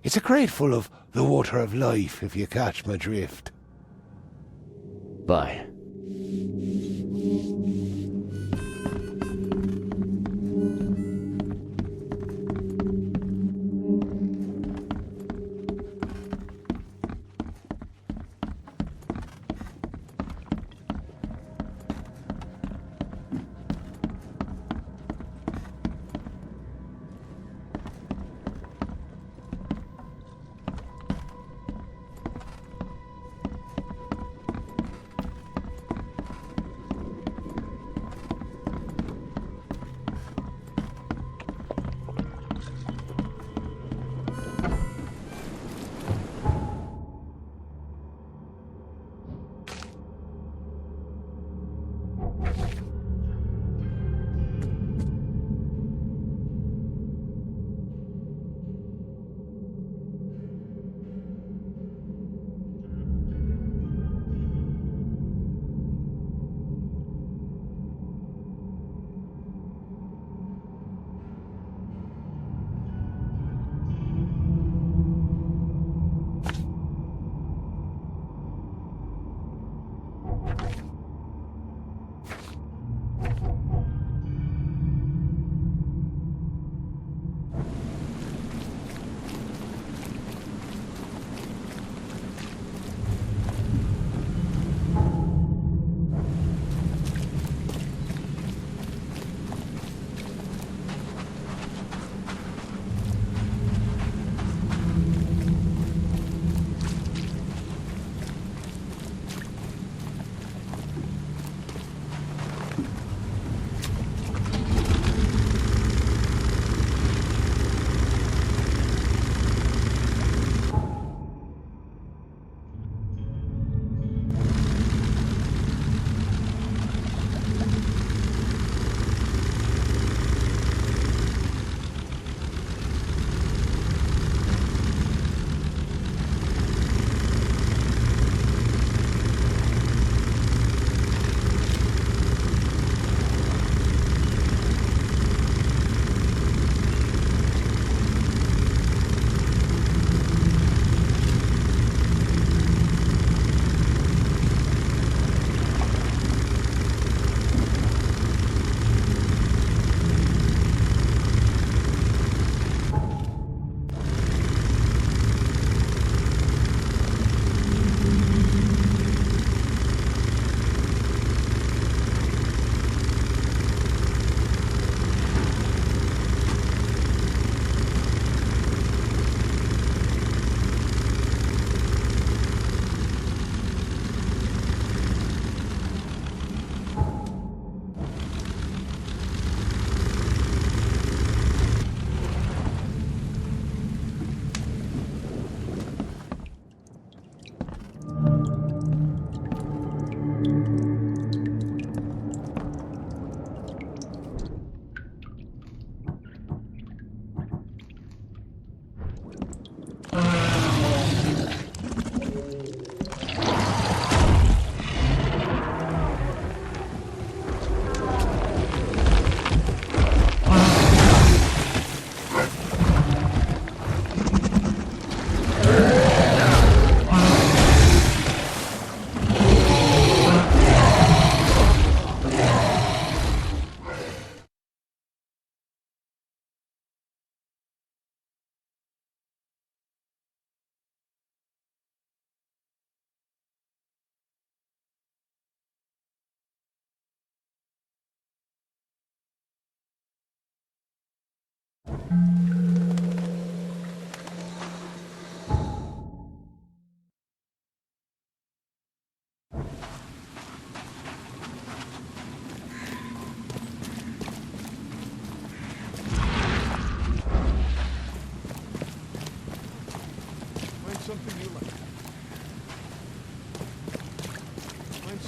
It's a crate full of the water of life, if you catch my drift. Bye.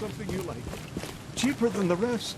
something you like. Cheaper than the rest.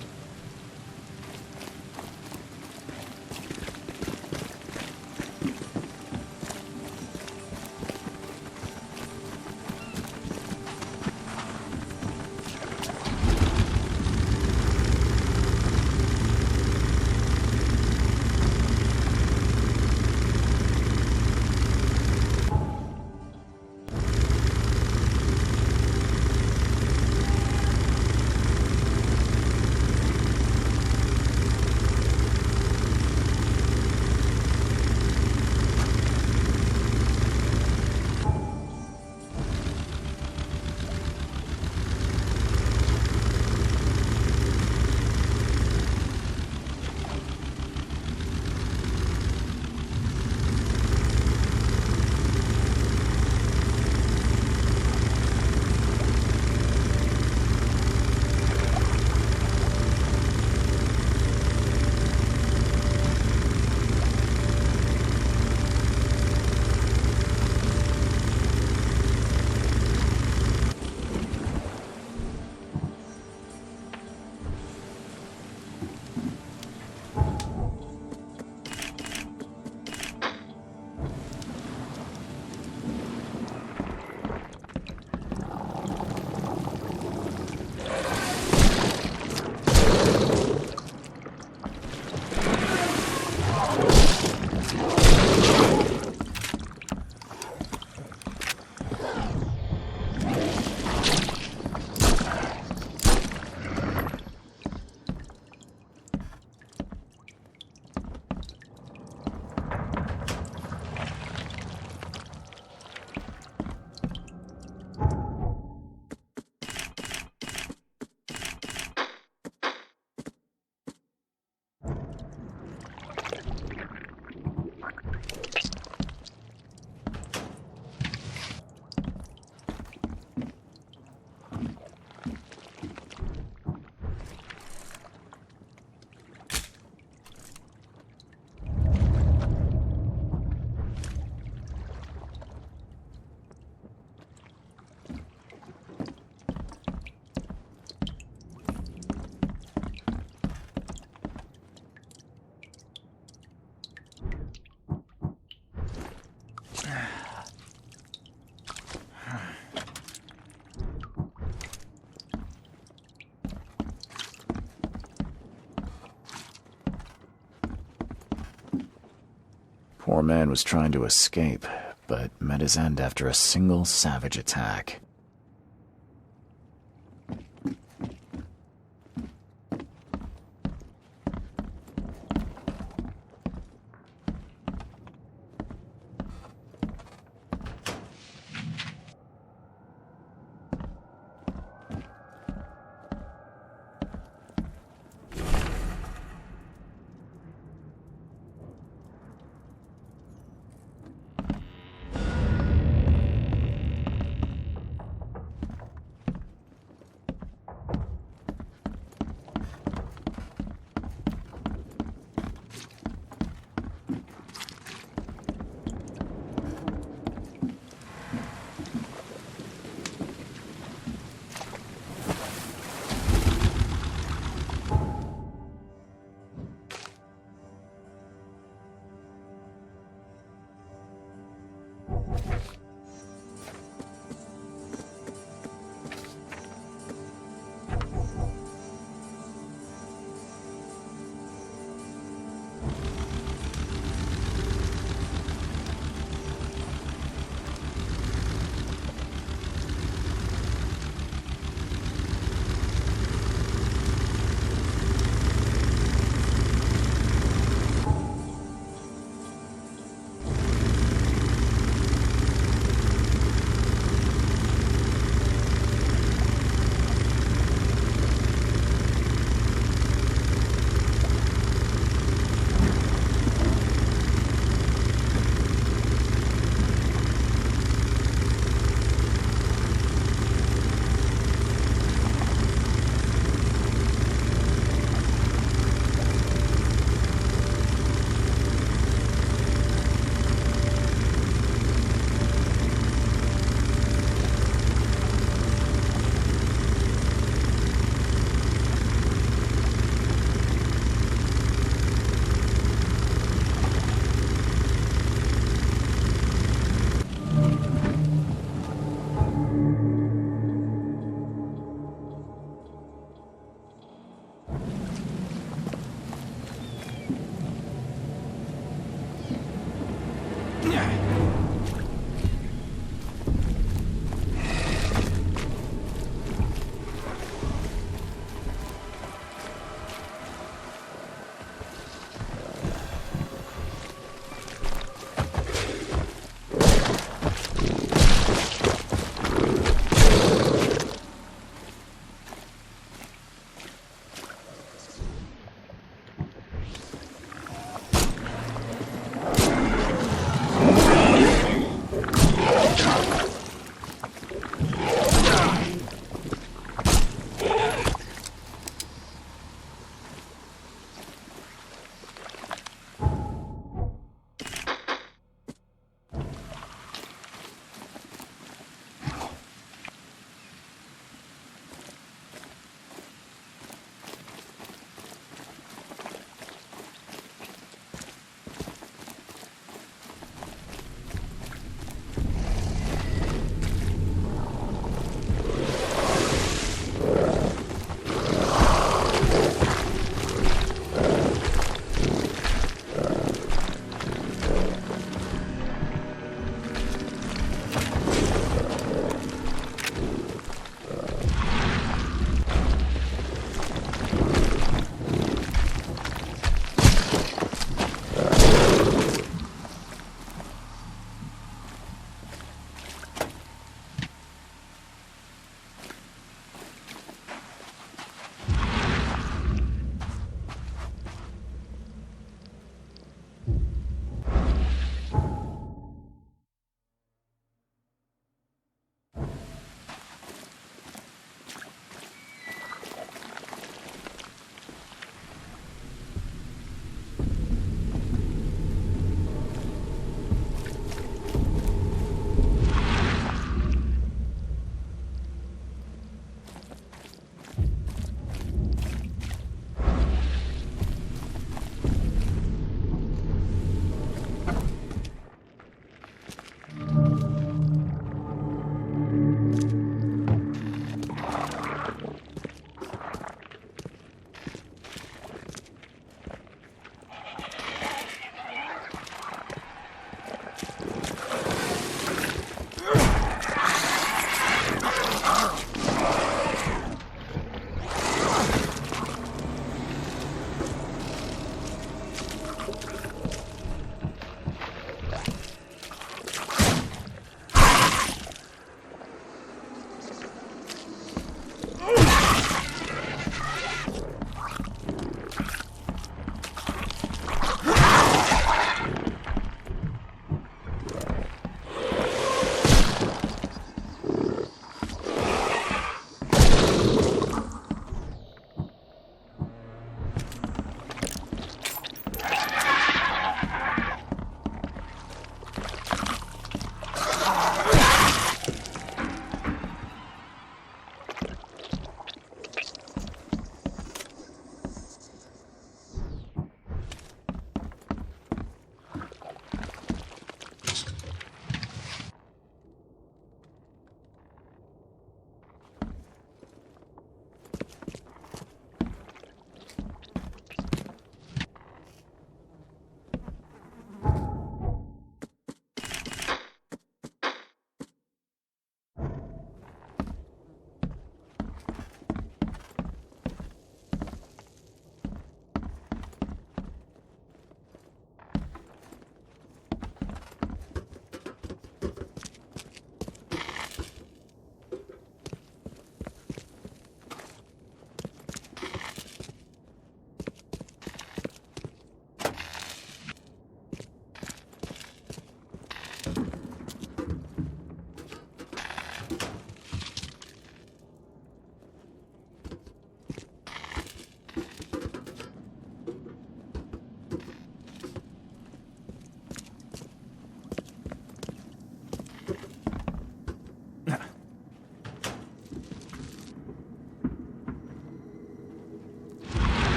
Poor man was trying to escape, but met his end after a single savage attack.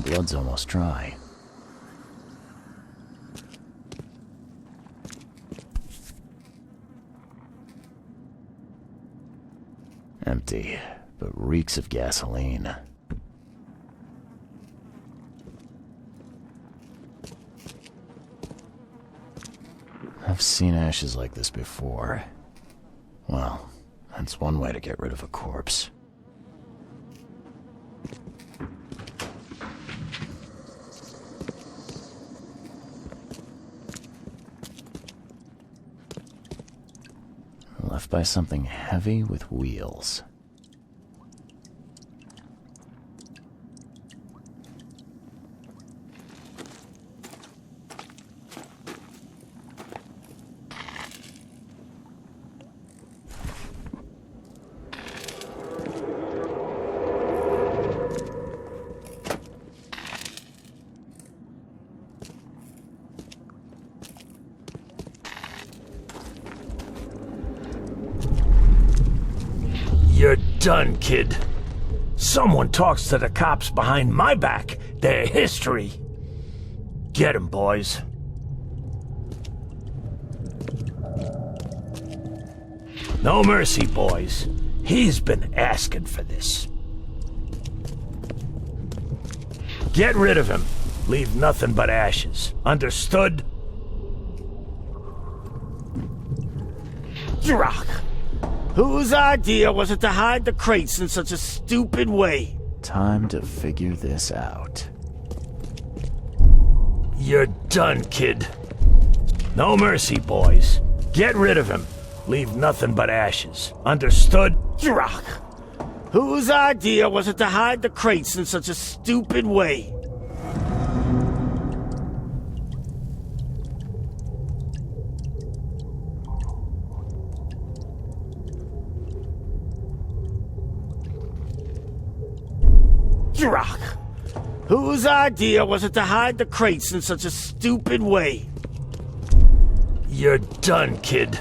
blood's almost dry. Empty, but reeks of gasoline. I've seen ashes like this before. Well, that's one way to get rid of a corpse. Left by something heavy with wheels. You're done, kid. Someone talks to the cops behind my back. Their history. Get 'em, boys. No mercy, boys. He's been asking for this. Get rid of him. Leave nothing but ashes. Understood? Drock. Whose idea was it to hide the crates in such a stupid way? Time to figure this out. You're done, kid. No mercy, boys. Get rid of him. Leave nothing but ashes. Understood? Drock. Whose idea was it to hide the crates in such a stupid way? Drock. Whose idea was it to hide the crates in such a stupid way? You're done, kid.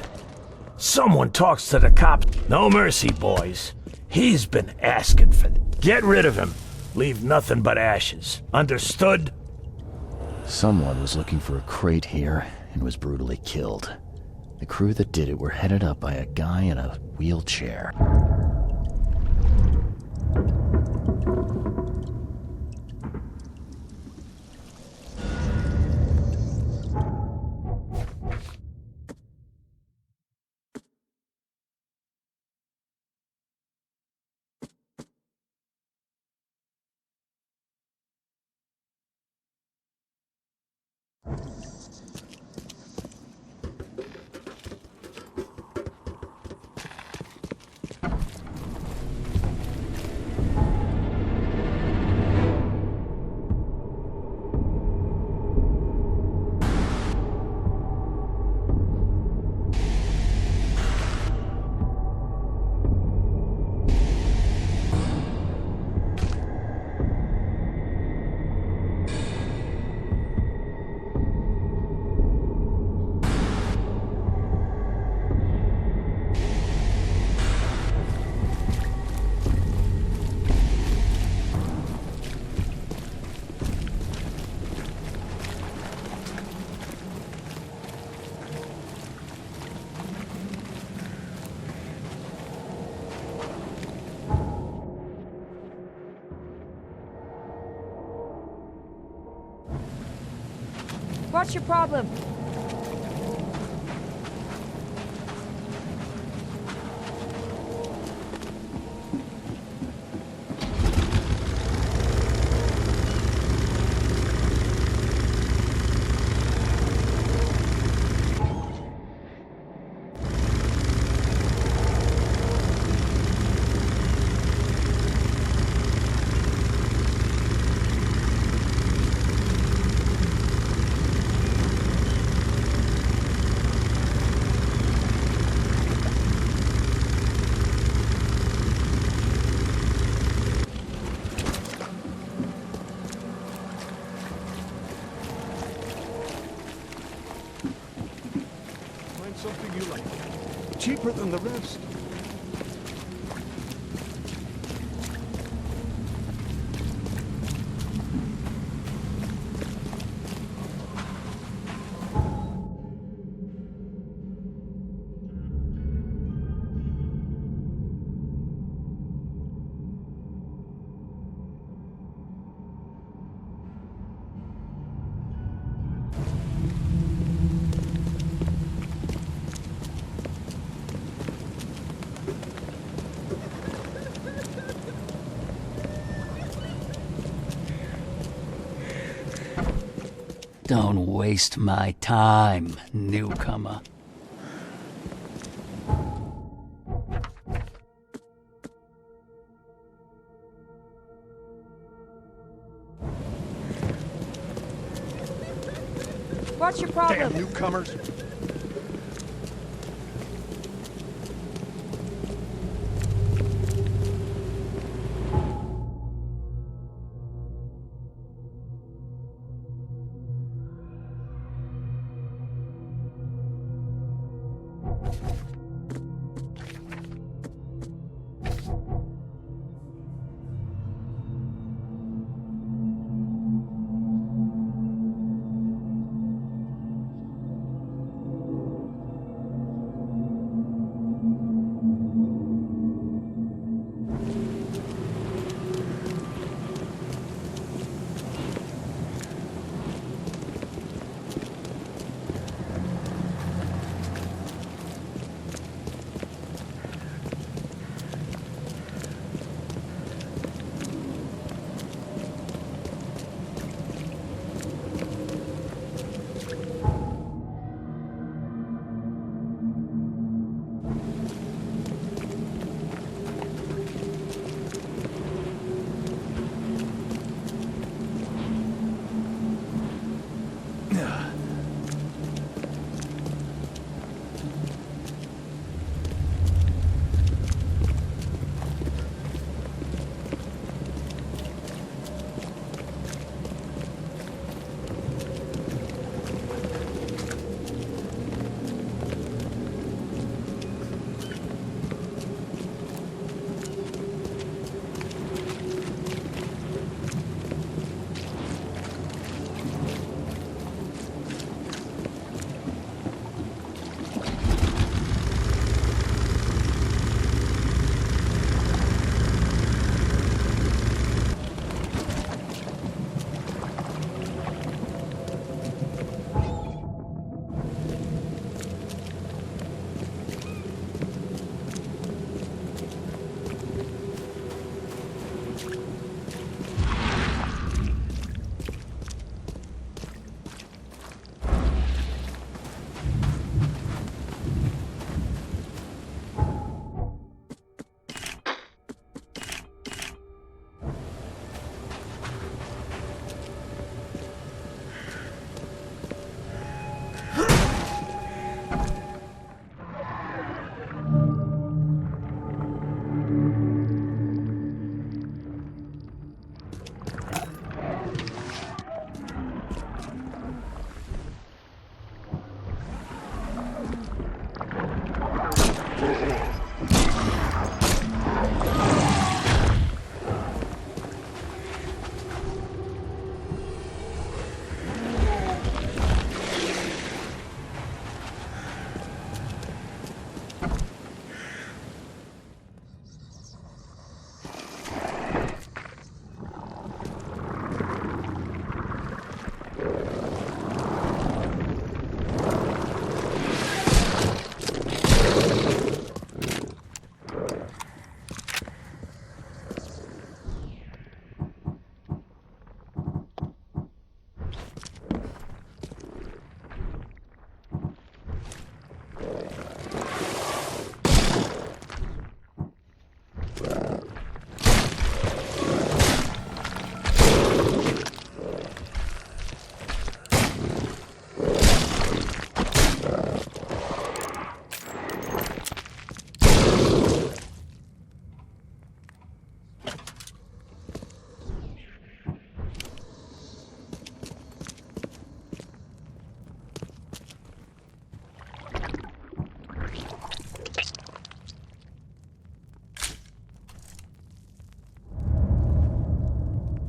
Someone talks to the cops. No mercy, boys. He's been asking for this. Get rid of him. Leave nothing but ashes. Understood? Someone was looking for a crate here and was brutally killed. The crew that did it were headed up by a guy in a wheelchair. What's your problem? Something you like. Cheaper than the rest. Don't waste my time, newcomer. What's your problem? Damn newcomers!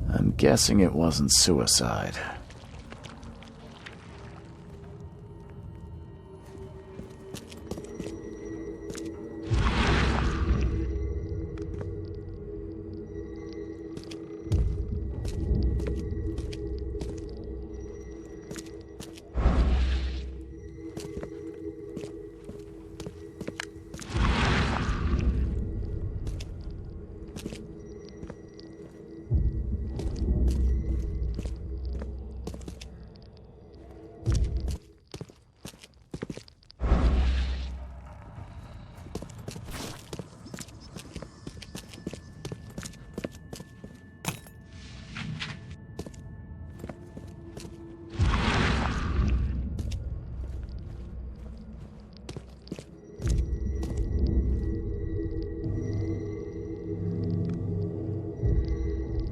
I'm guessing it wasn't suicide.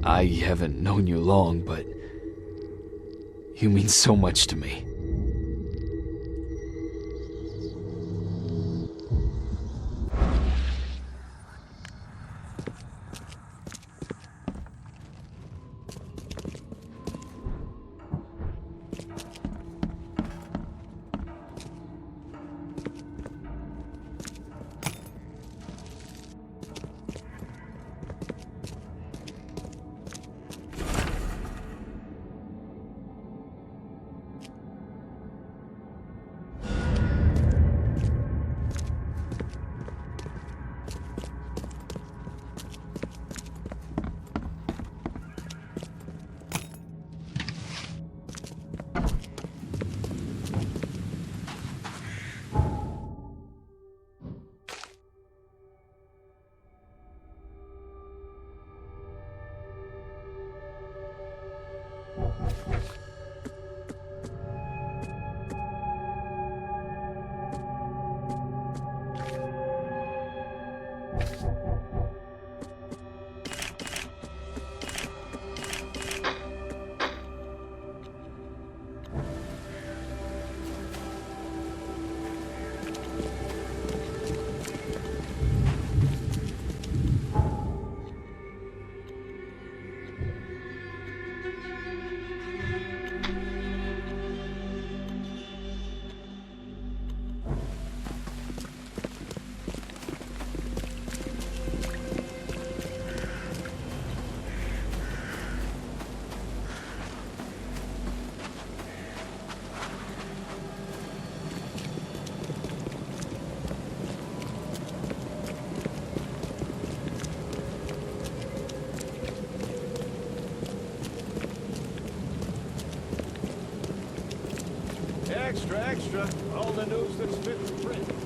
I haven't known you long, but you mean so much to me. Extra, extra. All the news that's fit for print.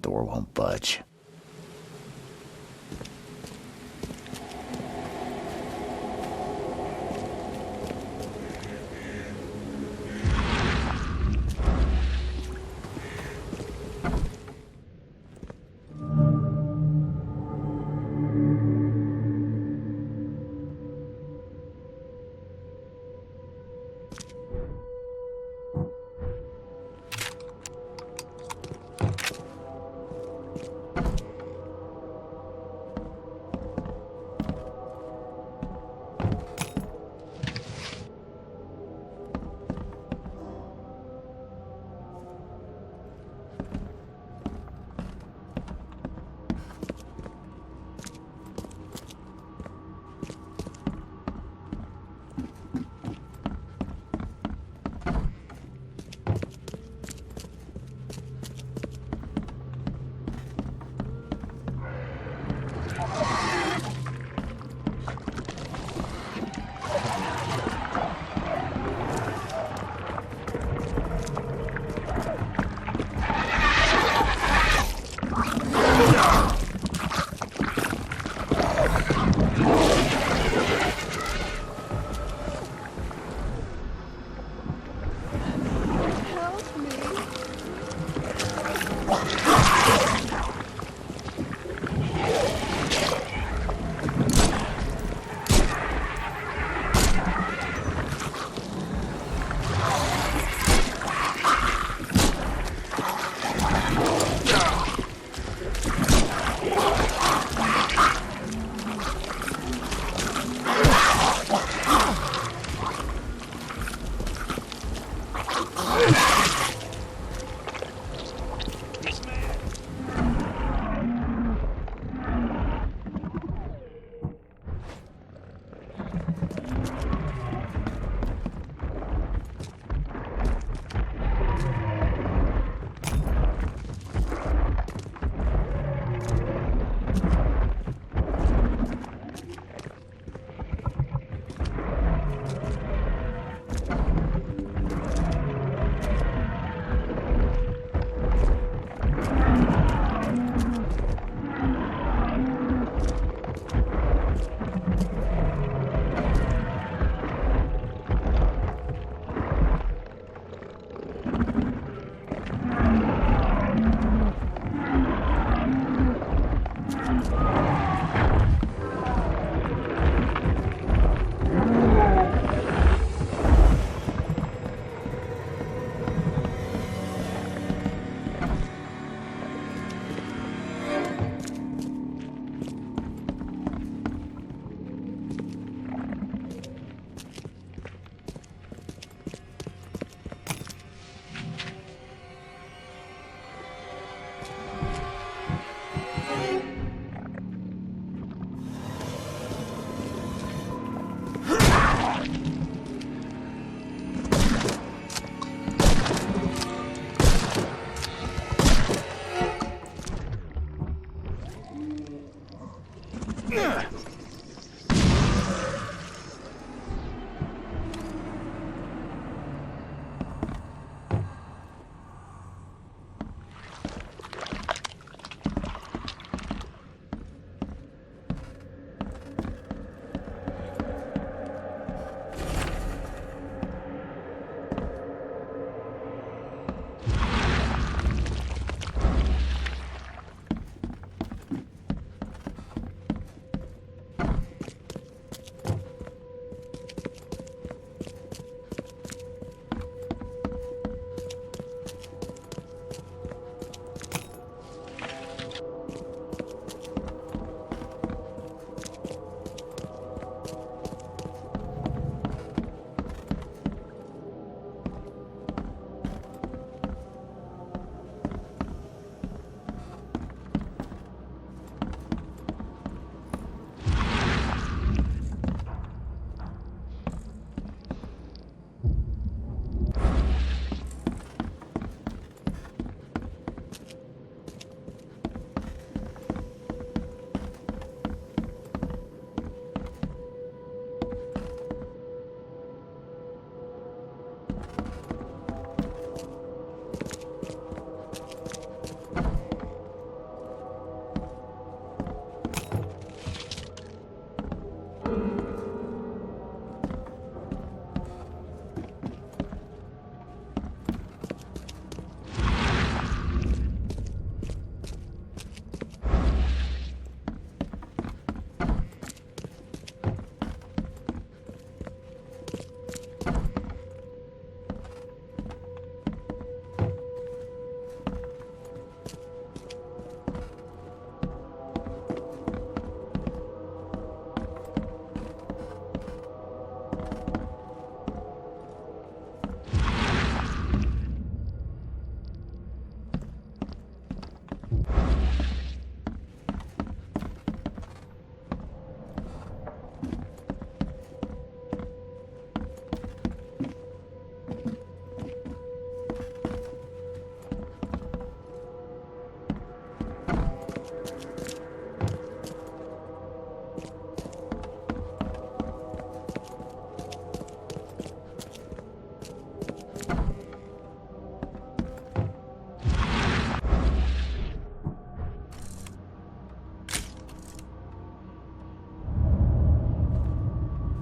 door won't budge.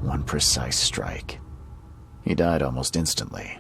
One precise strike. He died almost instantly.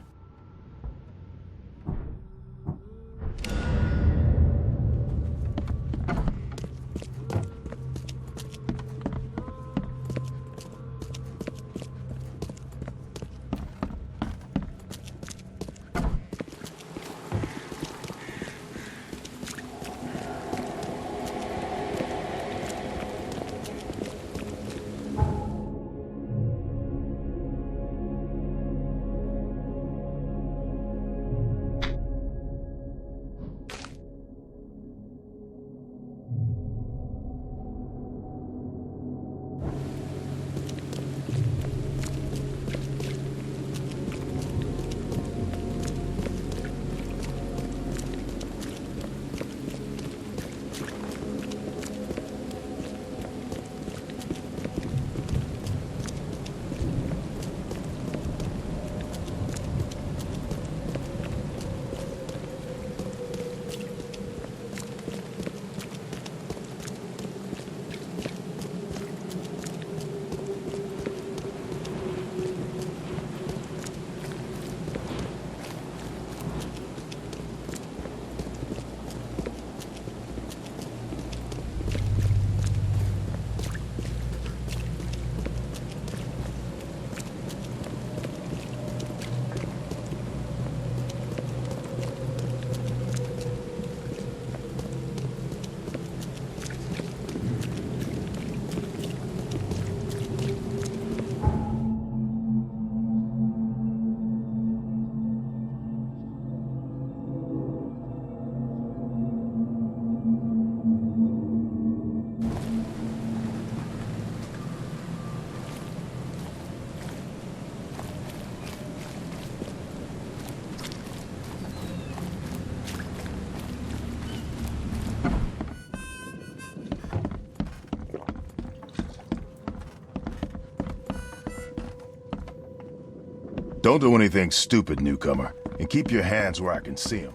Don't do anything stupid, newcomer, and keep your hands where I can see them.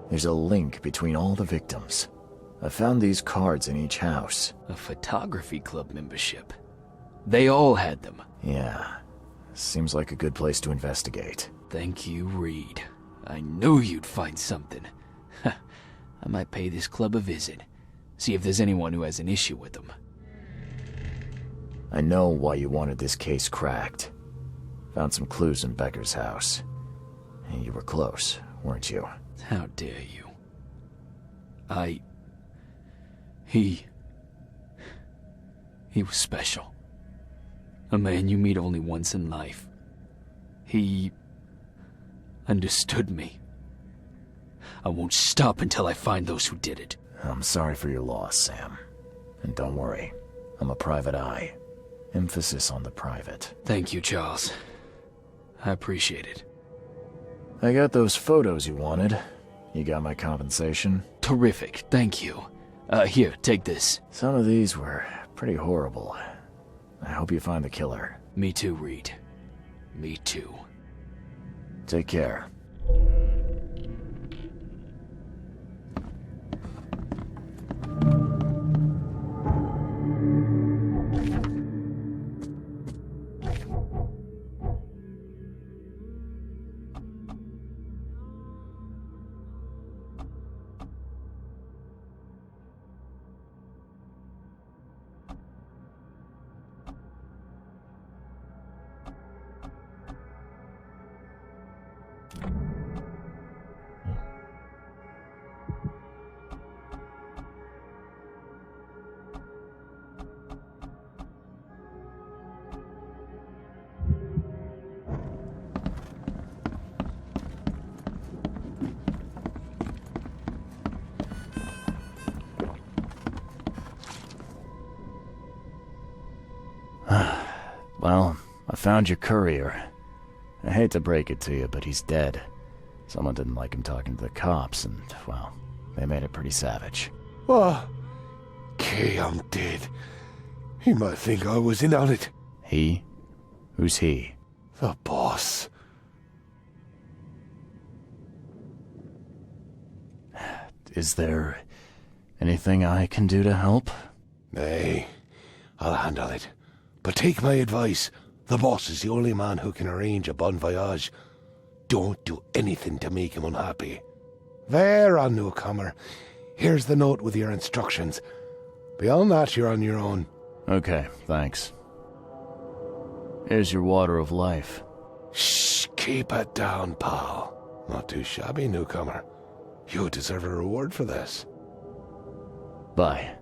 There's a link between all the victims. I found these cards in each house. A photography club membership. They all had them. Yeah. Seems like a good place to investigate. Thank you, Reed. I knew you'd find something. I might pay this club a visit. See if there's anyone who has an issue with them. I know why you wanted this case cracked. Found some clues in Becker's house. And you were close, weren't you? How dare you? He was special. A man you meet only once in life. He understood me. I won't stop until I find those who did it. I'm sorry for your loss, Sam. And don't worry, I'm a private eye. Emphasis on the private. Thank you, Charles. I appreciate it. I got those photos you wanted. You got my compensation? Terrific, thank you. Here, take this. Some of these were pretty horrible. I hope you find the killer. Me too, Reed. Me too. Take care. Well, I found your courier. I hate to break it to you, but he's dead. Someone didn't like him talking to the cops, and, well, they made it pretty savage. What? Kay, I'm dead. He might think I was in on it. He? Who's he? The boss. Is there anything I can do to help? Nay, I'll handle it. But take my advice. The boss is the only man who can arrange a bon voyage. Don't do anything to make him unhappy. There, on newcomer. Here's the note with your instructions. Beyond that, you're on your own. Okay, thanks. Here's your water of life. Shh, keep it down, pal. Not too shabby, newcomer. You deserve a reward for this. Bye.